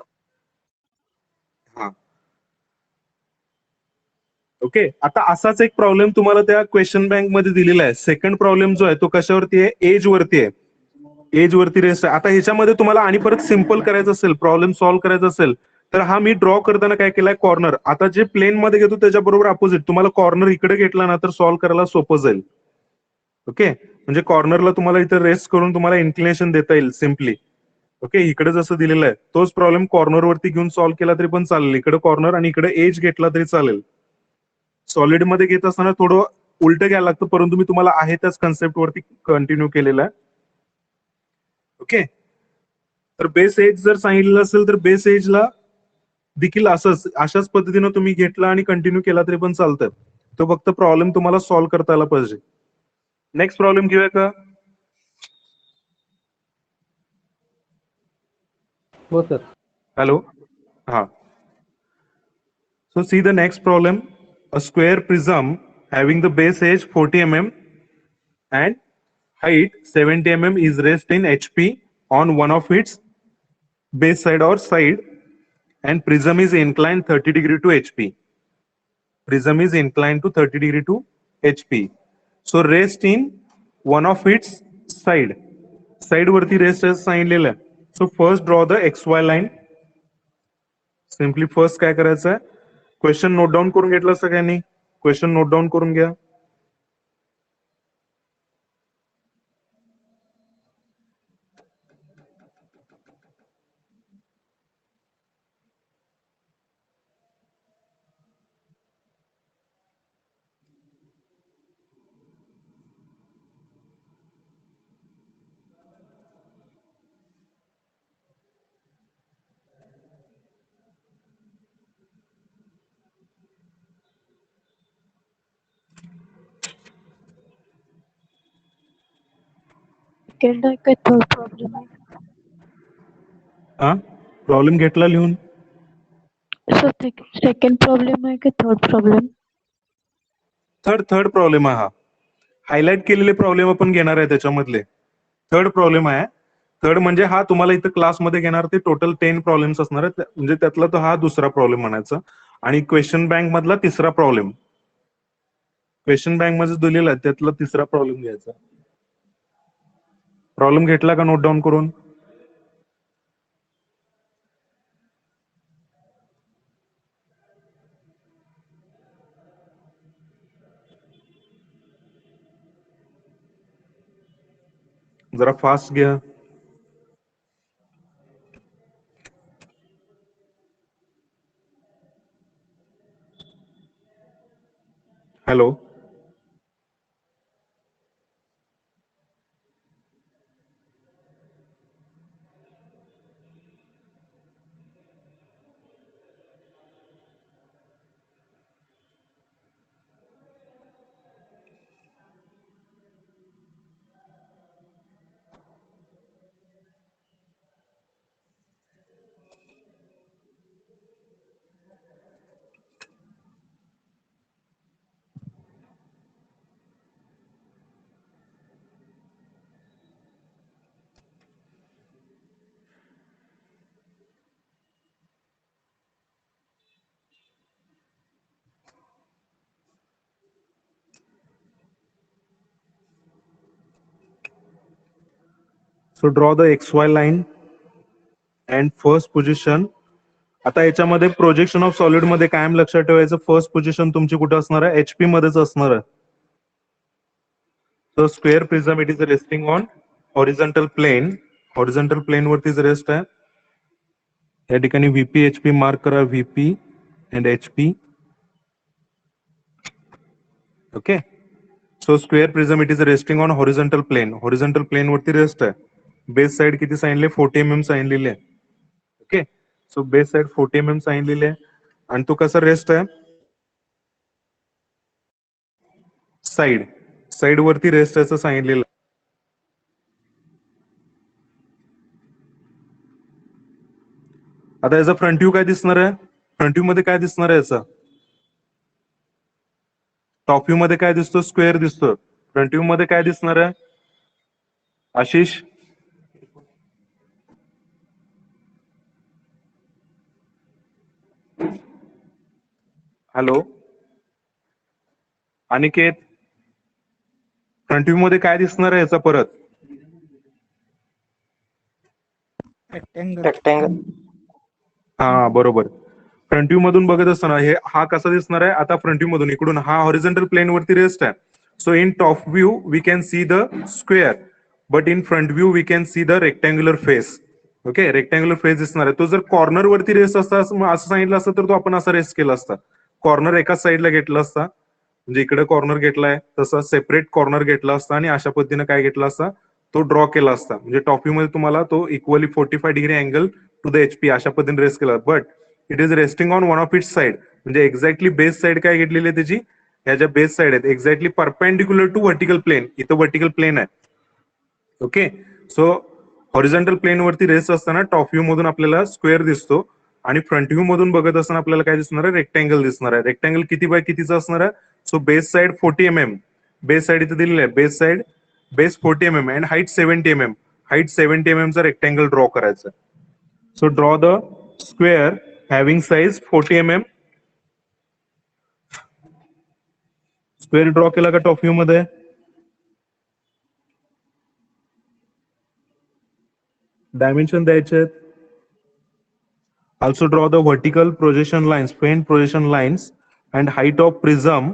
हा, ओके. आता असाच एक प्रॉब्लेम तुम्हाला त्या क्वेश्चन बँक मध्ये दिलेला आहे. सेकंड प्रॉब्लेम जो आहे तो कशावरती आहे? एज वरती आहे. एज वरती रेस्ट आहे. आता ह्याच्यामध्ये तुम्हाला आणि परत सिम्पल करायचं असेल, प्रॉब्लेम सॉल्व्ह करायचा असेल तर हा मी ड्रॉ करताना काय केलाय? कॉर्नर. आता जे प्लेन मध्ये घेतो त्याच्याबरोबर अपोजिट तुम्हाला कॉर्नर इकडे घेतला ना तर सॉल्व्ह करायला सोपं जाईल. ओके, म्हणजे कॉर्नरला तुम्हाला इथं रेस्ट करून तुम्हाला इन्क्लिनेशन देता येईल सिम्पली. ओके, इकडे जसं दिलेलं आहे तोच प्रॉब्लेम कॉर्नर वरती घेऊन सॉल्व्ह केला तरी पण चालेल. इकडे कॉर्नर आणि इकडे एज घेतला तरी चालेल. सॉलिड मध्ये घेत असताना थोडं उलट घ्यायला लागतं, परंतु मी तुम्हाला आहे त्याच कन्सेप्ट वरती कंटिन्यू केलेलं आहे. ओके, तर बेस एज जर सांगितलेलं असेल तर बेस एजला देखील अशाच पद्धतीनं तुम्ही घेतला आणि कंटिन्यू केला तरी पण चालतं. तो फक्त प्रॉब्लेम तुम्हाला सॉल्व्ह करता आला पाहिजे. नेक्स्ट प्रॉब्लेम घेऊया का? हो sir. Hello. So see the next problem. A square prism having the base edge 40 mm and height 70 mm is raised in HP on one of its base side or side, and prism is inclined 30 degree to HP. Prism is inclined to 30 degree to HP. So rest in one of its side. Side वरती rest as सांगितलेलं आहे. So first draw the XY line. Simply first काय करायचं आहे, क्वेश्चन नोट डाऊन करून घेतलं सगळ्यांनी? क्वेश्चन नोट डाऊन करून घ्या. Second आहे काय थर्ड प्रॉब्लेम आहे? हा, प्रॉब्लेम घेतला लिहून? सर सेकंड प्रॉब्लेम आहे की थर्ड प्रॉब्लेम? थर्ड प्रॉब्लेम आहे हा. हायलाइट केलेले प्रॉब्लेम आपण घेणार आहे त्याच्यामधले. थर्ड प्रॉब्लेम आहे. थर्ड म्हणजे हा तुम्हाला इथं क्लासमध्ये घेणार ते टोटल 10 प्रॉब्लेम्स असणार आहेत, म्हणजे त्यातला तो हा दुसरा प्रॉब्लेम म्हणायचा. आणि क्वेश्चन बँक मधला तिसरा प्रॉब्लेम, क्वेश्चन बँक मध्ये दिलेला आहे त्यातला तिसरा प्रॉब्लेम घ्यायचा. प्रॉब्लेम घेतला का नोट डाऊन करून? जरा फास्ट घ्या. Hello, so draw the XY line and first position. आता याच्यामध्ये प्रोजेक्शन ऑफ सॉलिड मध्ये कायम लक्षात ठेवायचं, फर्स्ट पोझिशन तुमची कुठे असणार आहे? HP मध्येच असणार आहे. So square prism, it is resting on horizontal plane. Horizontal plane वरतीच रेस्ट आहे. या ठिकाणी VP HP मार्क करा, VP and HP. Okay. So square prism it is resting on horizontal plane. Horizontal plane वरती रेस्ट आहे. बेस साइड किती सांगितले? 40 mm सांगितलेले आहे. Okay. So base side 40 mm सांगितलेले आहे. आणि तो कसा रेस्ट आहे? साइड वरती रेस्ट आहे असं सांगितलेलं. आता याचा फ्रंट व्ह्यू काय दिसणार आहे? फ्रंट व्ह्यू मध्ये काय दिसणार आहे याचा? टॉप व्ह्यू मध्ये काय दिसतो? स्क्वेअर दिसतो. फ्रंट व्ह्यू मध्ये काय दिसणार आहे? Ashish, hello, Aniket, front view मध्ये काय दिसणार आहे याचा परत? रेक्टेंगल. हा बरोबर. फ्रंट व्ह्यू मधून बघत असताना हा कसा दिसणार आहे? आता फ्रंट व्ह्यू मधून इकडून हा हॉरिझॉन्टल प्लेन वरती रेस्ट आहे. So in top view we can see the square, but in front view we can see the rectangular face. Okay, rectangular face दिसणार आहे. तो जर कॉर्नर वरती रेस्ट असता असं सांगितलं असतं तर तो आपण असा रेस्ट केला असता. कॉर्नर एकाच साईडला घेतला असता, म्हणजे इकडे कॉर्नर घेतलाय तसा सेपरेट कॉर्नर घेतला असता आणि अशा पद्धतीने काय घेतला असता? तो ड्रॉ केला असता. म्हणजे टॉप व्ह्यू मध्ये तुम्हाला तो equally 45 degree angle to the HP अशा पद्धतीने रेस्ट केला. But it is resting on one of its side, म्हणजे एक्झॅक्टली बेस साइड काय घेतलेली आहे त्याची? ह्या ज्या बेस साइड आहेत exactly perpendicular to vertical plane. इथं व्हर्टिकल प्लेन आहे. ओके. सो हॉरिझॉन्टल प्लेन वरती रेस्ट असताना टॉप व्ह्यू मधून आपल्याला स्क्वेअर दिसतो आणि फ्रंट व्ह्यू मधून बघत असताना आपल्याला काय दिसणार आहे? रेक्टँगल दिसणार आहे. रेक्टँगल किती बाय कितीचा असणार आहे? So base side 40 mm. Base side इथे दिलेली आहे. Base side base 40 mm and height 70 mm. Height 70 mm चा रेक्टँगल ड्रॉ करायचा. So draw the square having size 40 mm. Square draw केला का टॉप व्ह्यू मध्ये? डायमेन्शन द्यायचे. Also draw the vertical projection lines, faint projection lines, and height of prism.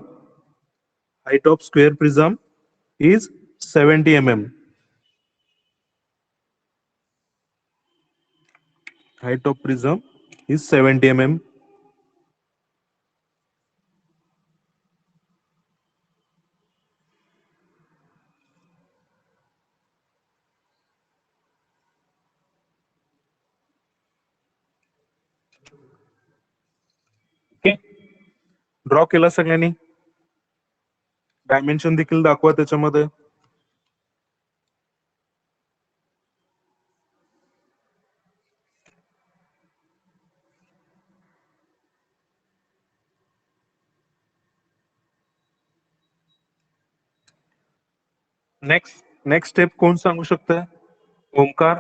Height of square prism is 70 mm. Height of prism is 70 mm. Okay, draw केला सगळ्यांनी. डायमेन्शन देखील दाखवा त्याच्यामध्ये. नेक्स्ट स्टेप कोण सांगू शकतंय? ओमकार,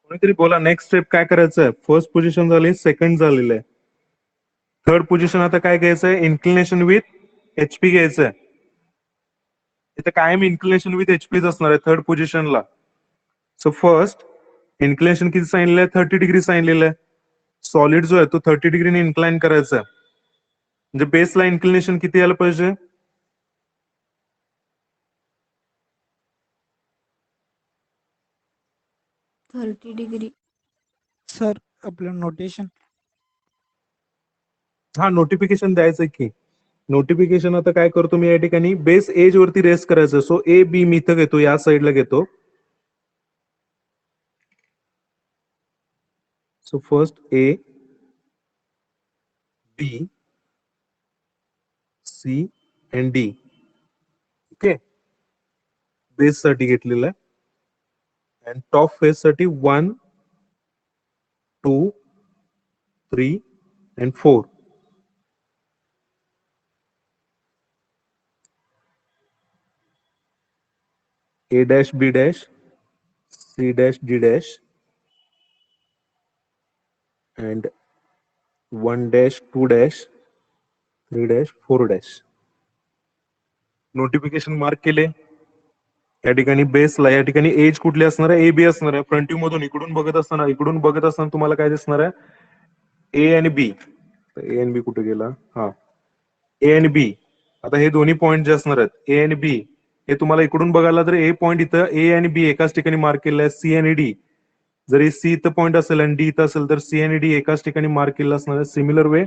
कोणीतरी बोला. नेक्स्ट स्टेप काय करायचं आहे? फर्स्ट पोझिशन झाली, सेकंड झालेलं आहे. थर्ड पोझिशन आता काय घ्यायचंय? इन्क्लिनेशन विथ HP घ्यायचंय. इथे कायम इन्क्लिनेशन विथ HP असणार आहे थर्ड पोझिशनला. सो फर्स्ट इन्क्लिनेशन किती सांगितलेलं आहे? 30 डिग्री सांगितलेलं आहे. सॉलिड जो आहे तो 30 डिग्रीने इन्क्लाइन करायचा आहे. म्हणजे बेसला इन्क्लिनेशन किती यायला पाहिजे? 30 डिग्री. सर आपलं नोटेशन. हा, नोटिफिकेशन द्यायचं की. नोटिफिकेशन आता काय करतो मी या ठिकाणी? बेस एज वरती रेस करायचं. सो AB मी इथं घेतो, या साईडला घेतो. So first A, B, C and D. Okay, base साठी घेतलेलं आहे. अँड टॉप फेस साठी 1, 2, 3 and 4. A dash, B dash, C dash, D dash, and 1 dash, 2 dash, 3 dash, 4 dash. Notification mark केले. या ठिकाणी बेसला या ठिकाणी एज कुठली असणार आहे? AB असणार आहे. फ्रंट व्ह्यू मधून इकडून बघत असताना तुम्हाला काय दिसणार आहे? A आणि B. A आणि B कुठे गेला? हा, A आणि B. आता हे दोन्ही पॉइंट जे असणार आहेत A आणि B, हे तुम्हाला इकडून बघायला तर A पॉइंट इथं A आणि B एकाच ठिकाणी मार्क केलेला आहे. C आणि D, जरी C इथं पॉइंट असेल आणि D इथं असेल तर C आणि D एकाच ठिकाणी मार्क केलेला असणार आहे. सिमिलर वे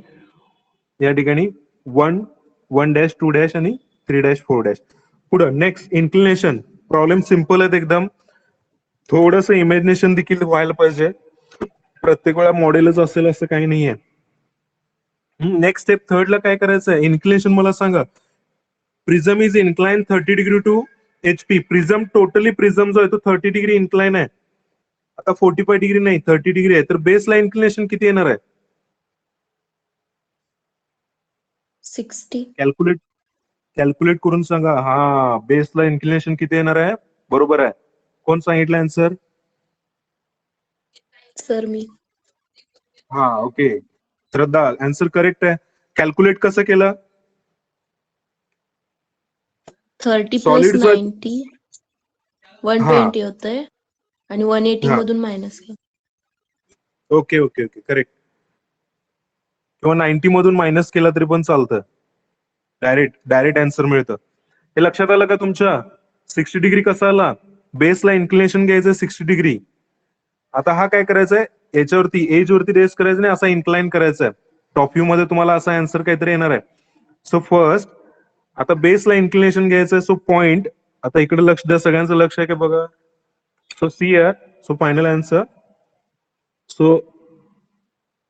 या ठिकाणी 1 डॅश, 2 डॅश आणि 3 डॅश, 4 डॅश. पुढं नेक्स्ट इन्क्लिनेशन. प्रॉब्लेम सिम्पल आहेत एकदम. थोडस इमॅजिनेशन देखील व्हायला पाहिजे. प्रत्येक वेळा मॉडेलच असेल असं काही नाहीये. नेक्स्ट स्टेप थर्डला काय करायचं आहे? इन्क्लिनेशन मला सांगा. Prism is incline 30 degree to HP. Prism totally prism जो आहे तो 30 डिग्री इन्क्लाइन आहे. आता 45 डिग्री नाही, 30 डिग्री आहे. तर बेसला इन्क्लिनेशन किती येणार आहे? 60. कॅल्क्युलेट करून सांगा. हा, बेसला इन्क्लिनेशन किती येणार आहे? बरोबर आहे. कोण सांगितलं आन्सर? सर मी. हा, ओके. श्रद्धा, आन्सर करेक्ट आहे. कॅल्क्युलेट कसं केलं? 30 Solid प्लस जो- 90 120 होतंय आणि 180 हा. मधून मायनस केलं. Okay okay okay, correct. किंवा 90 मधून मायनस केला तरी पण चालतं. डायरेक्ट आन्सर मिळतं. हे लक्षात आलं का तुमच्या? 60 डिग्री कसा आला? बेसला इन्क्लिनेशन घ्यायचं 60 डिग्री. आता हा काय करायचंय? याच्यावरती एज वरती रेस करायचं नाही, असा इन्क्लाइन करायचा आहे. टॉप व्ह्यू मध्ये तुम्हाला असा आन्सर काहीतरी येणार आहे. सो फर्स्ट आता बेसला इन्क्लिनेशन घ्यायचंय. सो पॉइंट, आता इकडे लक्ष द्या, सगळ्यांचं लक्ष आहे का बघा. So see here. So final answer. So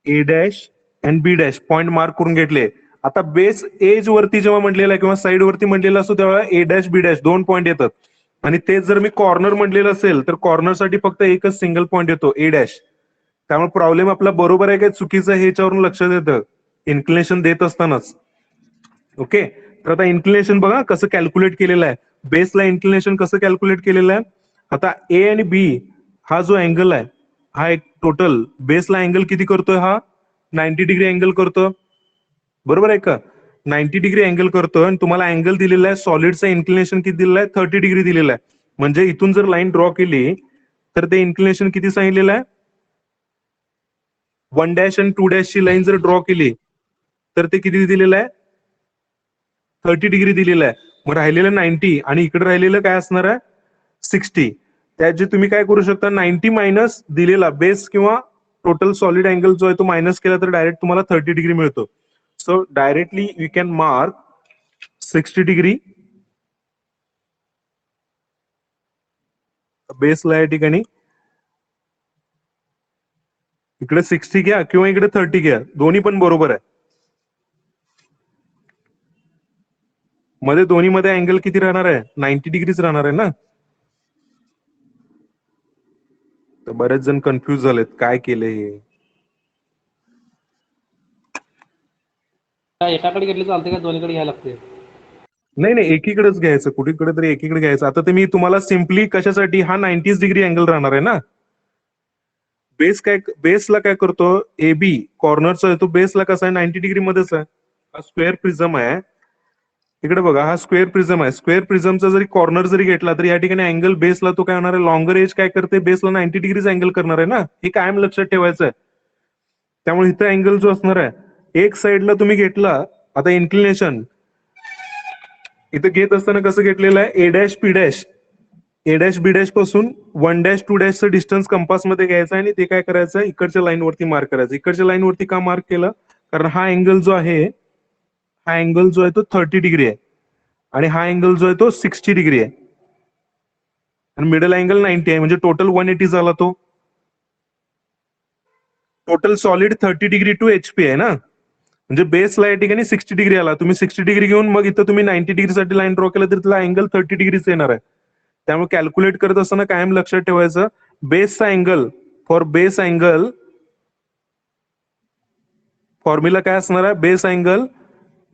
A dash and B dash point mark करून घेतले. आता बेस एज वरती जेव्हा म्हटलेला आहे किंवा साइड वरती म्हटलेला असतो तेव्हा A dash B dash 2 point येतात. आणि तेच जर मी कॉर्नर म्हटलेलं असेल तर कॉर्नर साठी फक्त एकच सिंगल पॉइंट येतो, A डॅश. त्यामुळे प्रॉब्लेम आपला बरोबर आहे काय चुकीचं आहे ह्याच्यावरून लक्षात येतं इन्क्लिनेशन देत असतानाच. ओके, तर आता इन्क्लिनेशन बघा कसं कॅल्क्युलेट केलेलं आहे. बेसला इन्क्लिनेशन कसं कॅल्क्युलेट केलेलं आहे? आता ए आणि बी हा जो अँगल आहे, हा एक टोटल बेसला अँगल किती करतोय? हा 90 डिग्री अँगल करतो, बरोबर आहे का? 90 डिग्री अँगल करतोय आणि तुम्हाला अँगल दिलेला आहे, सॉलिडचा इन्क्लिनेशन किती दिलेला आहे? 30 डिग्री दिलेला आहे. म्हणजे इथून जर लाईन ड्रॉ केली तर ते इन्क्लिनेशन किती सांगितलेलं आहे? 1 डॅश आणि 2 डॅशची लाईन जर ड्रॉ केली तर ते किती दिलेलं आहे? 30 डिग्री दिलेलं आहे. मग राहिलेलं 90 आणि इकडे राहिलेलं काय असणार आहे? 60. त्यात जे तुम्ही काय करू शकता, 90 मायनस दिलेला बेस किंवा टोटल सॉलिड अँगल जो आहे तो मायनस केला तर डायरेक्ट तुम्हाला 30 डिग्री मिळतो. So directly you can mark 60 degree बेसला या ठिकाणी. इकडे 60 घ्या किंवा इकडे 30 घ्या, दोन्ही पण बरोबर आहे. मध्ये दोन्ही मध्ये अँगल किती राहणार आहे? 90 डिग्रीच राहणार आहे ना. तर बरेच जण कन्फ्युज झालेत, काय केले हे. काय एकाकडे घेतले चालते का दोन्हीकडे घ्यायला लागते? नाही नाही, एकीकडेच घ्यायचं, कुठेकडे तरी एकीकडे घ्यायचं. आता ते मी तुम्हाला सिम्पली कशासाठी, हा 90 डिग्री अँगल राहणार आहे ना. बेसला काय करतो, ए बी कॉर्नरचा आहे तो बेसला कसा आहे 90 डिग्री मध्येच आहे. हा स्क्वेअर प्रिझम आहे, इकडे बघा हा स्क्वेअर प्रिझम आहे. स्क्वेअर प्रिझमचा जरी कॉर्नर जरी घेतला तरी या ठिकाणी अँगल बेसला तो काय होणार आहे, लॉंगर एज काय करते, बेसला 90 डिग्रीज अँगल करणार आहे ना. हे कायम लक्षात ठेवायचं आहे. त्यामुळे इथं अँगल जो असणार आहे, एक साइडला तुम्ही घेतला, आता इन्क्लिनेशन इथं घेत असताना कसं घेतलेलं आहे, A dash P dash, A dash B dash पासून 1 डॅश 2 डॅशचं डिस्टन्स कंपास मध्ये घ्यायचं आणि ते काय करायचं, इकडच्या लाईन वरती मार्क करायचं. इकडच्या लाईन वरती का मार्क केलं? कारण हा अँगल जो आहे, हा अँगल जो आहे तो 30 डिग्री आहे आणि हा अँगल जो आहे तो 60 डिग्री आहे आणि मिडल अँगल 90 आहे, म्हणजे टोटल 180 झाला. तो total solid 30 degree to HP आहे ना. म्हणजे बेसला या ठिकाणी 60 डिग्री आला, तुम्ही 60 डिग्री घेऊन मग इथं तुम्ही 90 डिग्री साठी लाईन ड्रॉ केलं तर तिला अँगल 30 डिग्रीच येणार आहे. त्यामुळे कॅल्क्युलेट करत असताना कायम लक्षात ठेवायचं, बेसचा angle for base angle formula काय असणार आहे, base angle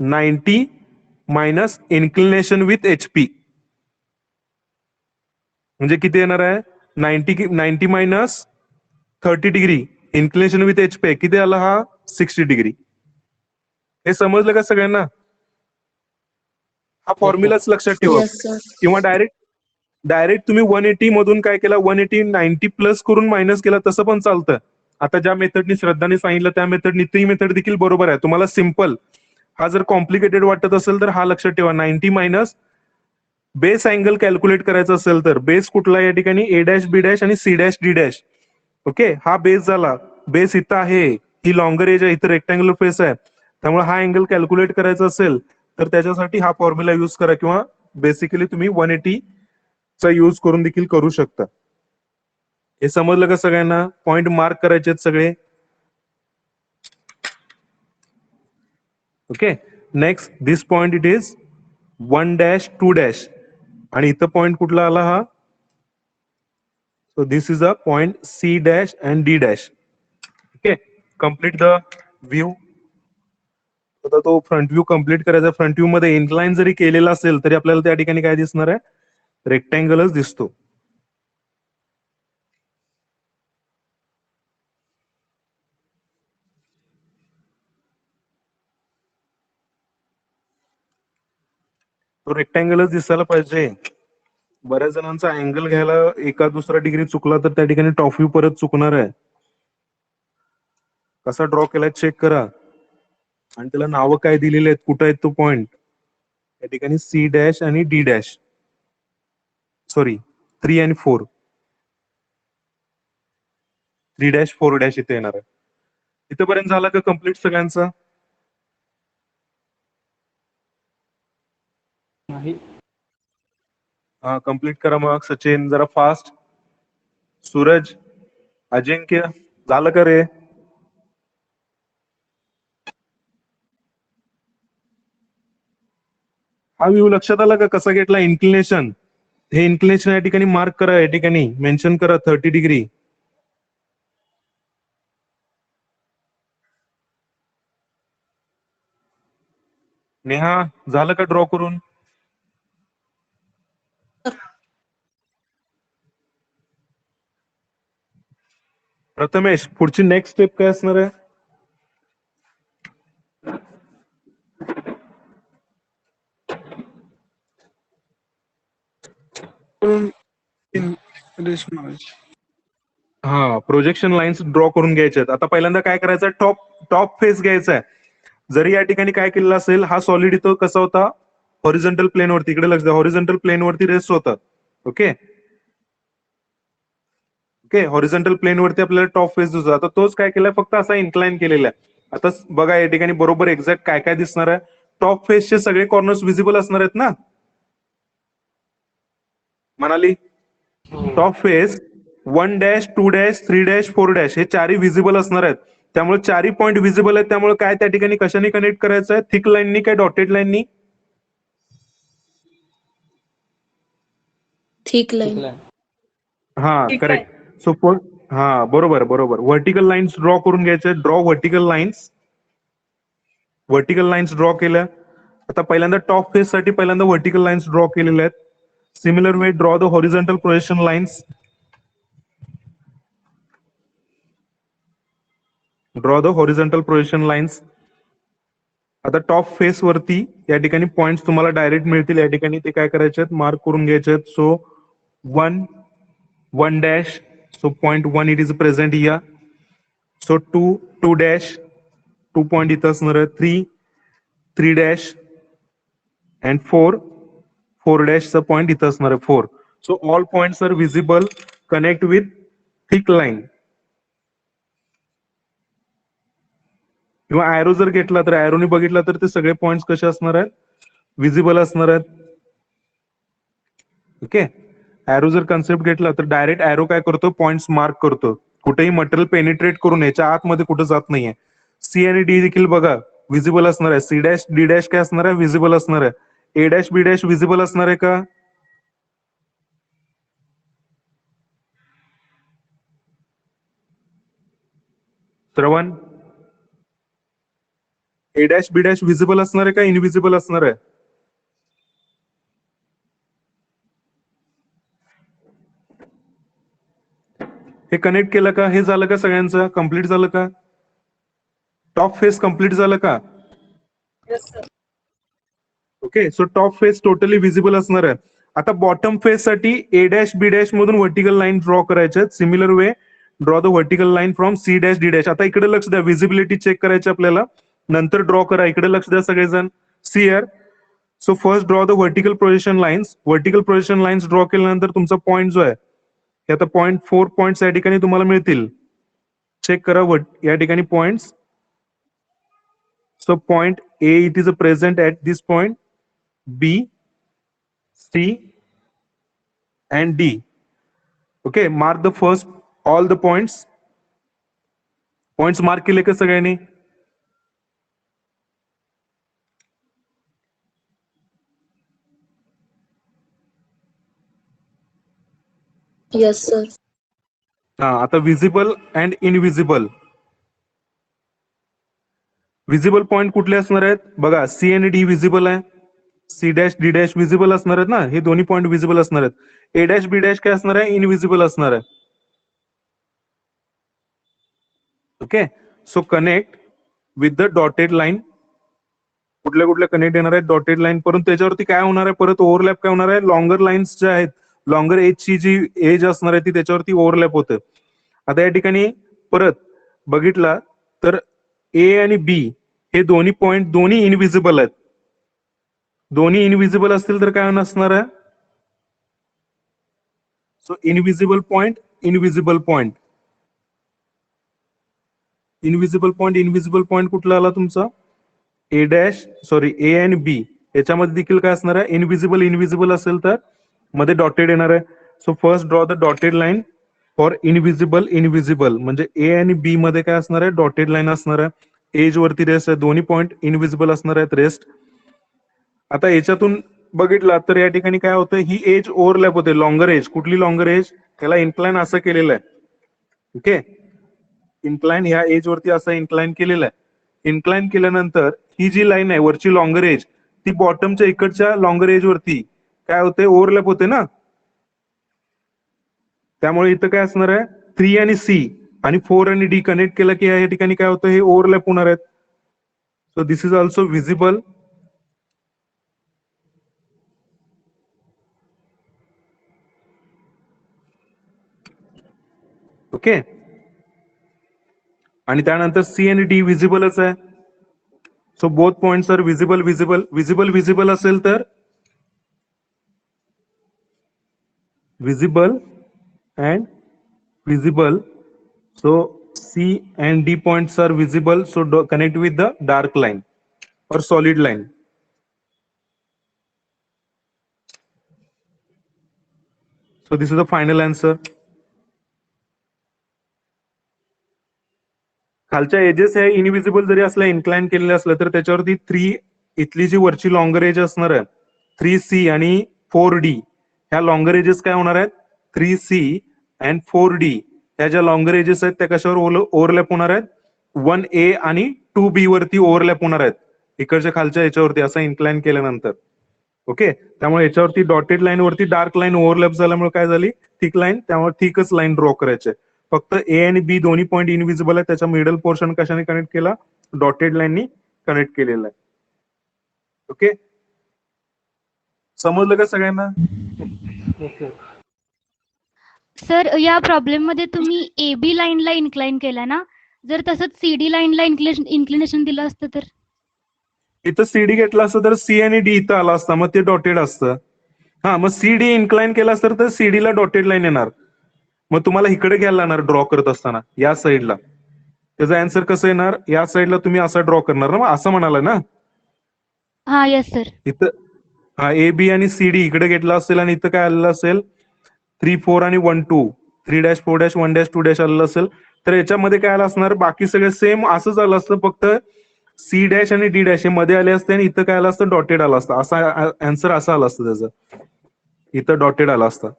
90 minus inclination with HP, म्हणजे किती येणार आहे, 90 minus 30 degree inclination with HP किती आला, हा 60 डिग्री. हे समजलं का सगळ्यांना? हा फॉर्म्युलाच लक्षात ठेवा. Yes, sir. किंवा डायरेक्ट डायरेक्ट तुम्ही 180 मधून काय केला, 180 90 प्लस करून मायनस केला तसं पण चालतं. आता ज्या मेथडनी श्रद्धाने सांगितलं त्या मेथडनी, ती मेथड देखील बरोबर आहे. तुम्हाला सिम्पल, हा जर कॉम्प्लिकेटेड वाटत असेल तर हा लक्षात ठेवा, 90 मायनस बेस अँगल कॅल्क्युलेट करायचा असेल तर बेस कुठला या ठिकाणी, ए डॅश बी डॅश आणि C dash D dash. Okay, हा बेस झाला. बेस इथं आहे, ही लॉंगर एज आहे, इथं रेक्टँग्युलर फेस आहे. त्यामुळे हा अँगल कॅल्क्युलेट करायचा असेल तर त्याच्यासाठी हा फॉर्म्युला युज करा किंवा बेसिकली तुम्ही 180 चा यूज करून देखील करू शकता. हे समजलं का सगळ्यांना? पॉइंट मार्क करायचे आहेत सगळे. Okay, next this point it is 1 dash 2 dash आणि इथं पॉइंट कुठला आला हा, so this is a point C dash and D dash. Okay, complete the view. आता तो फ्रंट व्ह्यू कम्प्लीट करायचा. फ्रंट व्ह्यू मध्ये इन्क्लाइन जरी केलेला असेल तरी आपल्याला त्या ठिकाणी काय दिसणार आहे, रेक्टँगलच दिसतो. तो रेक्टँगलच दिसायला पाहिजे. बऱ्याच जणांचा अँगल घ्यायला एका दुसरा डिग्री चुकला तर त्या ठिकाणी टॉप व्ह्यू परत चुकणार आहे. कसा ड्रॉ केलाय चेक करा आणि त्याला नावं काय दिलेले आहेत, कुठं आहेत तो पॉइंट. या ठिकाणी सी डॅश आणि डी डॅश, सॉरी 3 आणि 4, 3 डॅश 4 डॅश इथे येणार आहे. इथपर्यंत झाला का कम्प्लीट सगळ्यांचा? नाही. हा, कम्प्लीट करा मग. सचिन जरा फास्ट, सूरज, अजिंक्य झालं का रे? हा व्ह्यू लक्षात आला का कसा घेतला इन्क्लिनेशन? हे इन्क्लिनेशन या ठिकाणी मार्क करा, या ठिकाणी मेन्शन करा 30 डिग्री. नेहा झालं का ड्रॉ करून? प्रथमेश, पुढची नेक्स्ट स्टेप काय असणार आहे? हा, प्रोजेक्शन लाईन्स ड्रॉ करून घ्यायचे आहेत. आता पहिल्यांदा काय करायचं, टॉप फेस घ्यायचा आहे. जरी या ठिकाणी काय केलेलं असेल, हा सॉलिड इथं कसा होता, हॉरिझॉन्टल प्लेन वरती, इकडे लक्ष द्या, हॉरिझॉन्टल प्लेन वरती रेस्ट होता. ओके ओके, हॉरिझॉन्टल प्लेन वरती आपल्याला टॉप फेस दिसतो. आता तोच काय केलाय, फक्त असा इन्क्लाइन केलेला आहे. आता बघा या ठिकाणी बरोबर एक्झॅक्ट काय काय दिसणार आहे. टॉप फेसचे सगळे कॉर्नर्स विजिबल असणार आहेत ना म्हणाली. Top face 1 dash 2 dash 3 dash 4 dash हे चारही विजिबल असणार आहेत. त्यामुळे चारही पॉईंट विजिबल आहेत. त्यामुळे काय त्या ठिकाणी कशाने कनेक्ट करायचं आहे, थिक लाईननी काय डॉटेड लाईननी? Thick line. हा करेक्ट. सो हा बरोबर बरोबर, व्हर्टिकल लाईन्स ड्रॉ करून घ्यायचे. Draw vertical lines. Vertical lines draw केल्या. आता पहिल्यांदा टॉप फेस साठी पहिल्यांदा व्हर्टिकल लाईन्स ड्रॉ केलेल्या आहेत. Similar way draw the horizontal projection lines. Draw the horizontal projection lines. आता टॉप फेस वरती या ठिकाणी पॉइंट्स तुम्हाला डायरेक्ट मिळतील. या ठिकाणी ते काय करायचे आहेत, मार्क करून घ्यायचे आहेत. So 1 dash, so point 1 it is present here. So 2 dash, 2 point इथं असणार आहे. 3 डॅश अँड 4 डॅशचा पॉइंट इथं असणार आहे 4. So all points are visible, connect with thick line. किंवा ऍरो जर घेतला तर ऍरोनी बघितला तर ते सगळे पॉइंट्स कसे असणार आहेत, विजिबल असणार आहेत. ओके, ऍरो जर कन्सेप्ट घेतला तर डायरेक्ट ऍरो काय करतो, पॉइंट्स मार्क करतो. कुठेही मटेरियल पेनिट्रेट करून याच्या आतमध्ये कुठे जात नाहीये. सी आणि डी देखील बघा विजिबल असणार आहे. सी डॅश डी डॅश काय असणार आहे, विजिबल असणार आहे. A dash B dash visible असणार आहे का? Shravan, A dash B dash visible असणार आहे का इनविजिबल असणार आहे? हे कनेक्ट केलं का? हे झालं का सगळ्यांचं कम्प्लीट झालं का? टॉप फेस कम्प्लीट झालं का? Okay, so top face totally visible असणार आहे. आता बॉटम फेस साठी ए डॅश बी डॅश मधून व्हर्टिकल लाईन ड्रॉ करायचे. Similar way draw the vertical line from C dash D dash. आता इकडे लक्ष द्या, विजिबिलिटी चेक करायची आपल्याला, नंतर ड्रॉ करा. इकडे लक्ष द्या सगळेजण. See here. So first draw the vertical projection lines. Vertical projection lines draw केल्यानंतर तुमचा पॉईंट जो आहे, हे आता 0.4 पॉइंट्स या ठिकाणी तुम्हाला मिळतील. चेक करा या ठिकाणी points. So point A it is present at this point, B, C and D. Okay, mark the first all the points. Points mark केले का सगळ्यांनी? Yes, sir. हा, आता visible and invisible. Visible point कुठले असणार आहेत बघा, सी आणि डी विजिबल आहे. C dash D dash visible असणार आहेत ना, हे दोन्ही पॉइंट विजिबल असणार आहेत. ए डॅश बी डॅश काय असणार आहे, इनविजिबल असणार आहे. Okay, so connect with the dotted line. कुठल्या कुठल्या कनेक्ट येणार आहेत, डॉटेड लाईन. परंतु त्याच्यावरती काय होणार आहे, परत ओव्हरलॅप काय होणार आहे, लॉंगर लाईन्स ज्या आहेत, लॉंगर एजची जी एज असणार आहे ती त्याच्यावरती ओव्हरलॅप होते. आता या ठिकाणी परत बघितला तर ए आणि बी हे दोन्ही पॉइंट दोन्ही इनविजिबल आहेत. दोन्ही इनविजिबल असतील तर काय नसणार आहे, so invisible point, invisible point, invisible point, invisible point कुठला आला तुमचा, ए डॅश सॉरी ए आणि बी याच्यामध्ये देखील काय असणार आहे, इनविजिबल इनविजिबल असेल तर मध्ये डॉटेड येणार आहे. So first draw the dotted line for invisible invisible, म्हणजे ए आणि बी मध्ये काय असणार आहे, डॉटेड लाईन असणार आहे. एज वरती रेस्ट आहे, दोन्ही पॉइंट इनविजिबल असणार आहेत रेस्ट. आता याच्यातून बघितला तर या ठिकाणी काय होतं, ही एज ओव्हरलॅप होते. लॉंगर एज, कुठली लॉंगर एज, त्याला इन्क्लाइन असं केलेलं आहे. ओके, इन्क्लाइन ह्या एज वरती असं इन्क्लाइन केलेलं आहे. इन्क्लाइन केल्यानंतर ही जी लाईन आहे वरची लॉंगर एज, ती बॉटमच्या इकडच्या लॉंगर एज वरती काय होते, ओव्हरलॅप होते ना. त्यामुळे इथं काय असणार आहे, 3 आणि सी आणि 4 आणि डी कनेक्ट केलं की या ठिकाणी काय होतं, हे ओव्हरलॅप होणार आहेत. So this is also visible. Okay. आणि त्यानंतर सी आणि डी विजिबलच आहे. So both points are visible. Visible असेल तर visible and visible. So C and D points are visible. So connect with the dark line or solid line. So this is the final answer. खालच्या एजेस हे इनविजिबल जरी असल्या, इन्क्लाइन केलेले असलं तर त्याच्यावरती 3 इथली जी वरची लॉंगर एज असणार आहे 3C आणि 4D, ह्या लॉंगर एजेस काय होणार आहेत 3C अँड 4D. ह्या ज्या लॉंगर एजेस आहेत त्या कशावर ओव्हरलॅप होणार आहेत 1A आणि 2B वरती ओव्हरलॅप होणार आहेत इकडच्या खालच्या याच्यावरती असं इन्क्लाइन केल्यानंतर. ओके. त्यामुळे याच्यावरती डॉटेड लाईन वरती डार्क लाईन ओव्हरलॅप झाल्यामुळे काय झाली थिक लाईन, त्यामुळे थिकच लाईन ड्रॉ करायचे. फक्त ए आणि बी दोन्ही पॉईंट इनविजिबल आहे, त्याचा मिडल पोर्शन कशाने कनेक्ट केला डॉटेड लाईननी कनेक्ट केलेला आहे. ओके. समजलं का सगळ्यांना? ओके. सर या प्रॉब्लेम मध्ये तुम्ही ए बी लाईनला इन्क्लाइन केला ना, जर तसंच सीडी लाईनला इन्क्लिनेशन दिलं असतं तर? इथं सीडी घेतला असतं तर सी आणि डी इथं आला असता, मग ते डॉटेड असतं. हा, मग सीडी इन्क्लाइन केला असतं तर सीडीला डॉटेड लाईन येणार, मग तुम्हाला इकडे घ्यायला लागणार ड्रॉ करत असताना या साईडला. त्याचा आन्सर कसं येणार, या साईडला तुम्ही असा ड्रॉ करणार ना, मग असं म्हणाला ना हा यस सर. इथं. हा ए बी आणि सी डी इकडे घेतला असेल आणि इथं काय आलेलं असेल 3 4 आणि 1 2 3 4 1 2 आलेलं असेल तर याच्यामध्ये काय आलं असणार बाकी सगळे सेम असंच आलं असतं, फक्त सी डॅश आणि डी डॅश हे मध्ये आले असते आणि इथं काय आलं असतं डॉटेड आलं असतं. असा आन्सर असा आला असतं त्याचं, इथं डॉटेड आला असतं.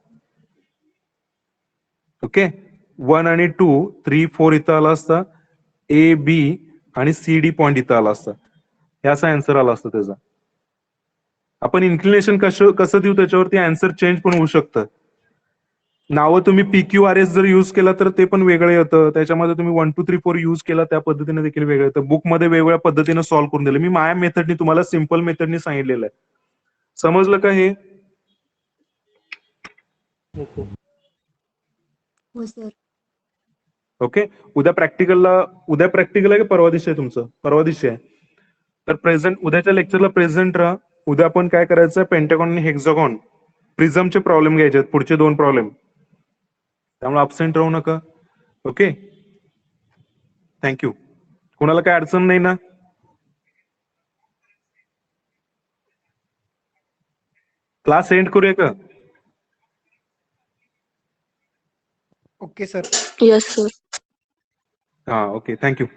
ओके. 1 आणि 2 3 4 इथं आला असता, ए बी आणि सी डी पॉईंट इथं आला असता, हे असा आन्सर आला असतं त्याचा. आपण इन्क्लिनेशन कसं देऊ त्याच्यावरती आन्सर चेंज पण होऊ शकतं. नावं तुम्ही PQRS जर युज केला तर ते पण वेगळं येतं, त्याच्यामध्ये तुम्ही 1 2 3 4 युज केला त्या पद्धतीने देखील वेगळं येतं. बुकमध्ये वेगवेगळ्या पद्धतीने सॉल्व्ह करून दिलं. मी माझ्या मेथडनी तुम्हाला सिम्पल मेथडनी सांगितलेलं आहे. समजलं का हे? ओके. हो सर. ओके. उद्या प्रॅक्टिकल आहे की परवा दिवशी आहे तुमचं? परवा दिवशी आहे. तर प्रेझेंट उद्याच्या लेक्चरला प्रेझेंट राहा. उद्या आपण काय करायचं, पेंटागॉन आणि हेक्सागॉन प्रिझमचे प्रॉब्लेम घ्यायचे आहेत, पुढचे 2 प्रॉब्लेम. त्यामुळे अब्सेंट राहू नका. ओके. थँक्यू. कोणाला काय अडचण नाही ना? क्लास एंड करूया का? Okay, sir. Yes, sir. हा, ओके. थँक्यू.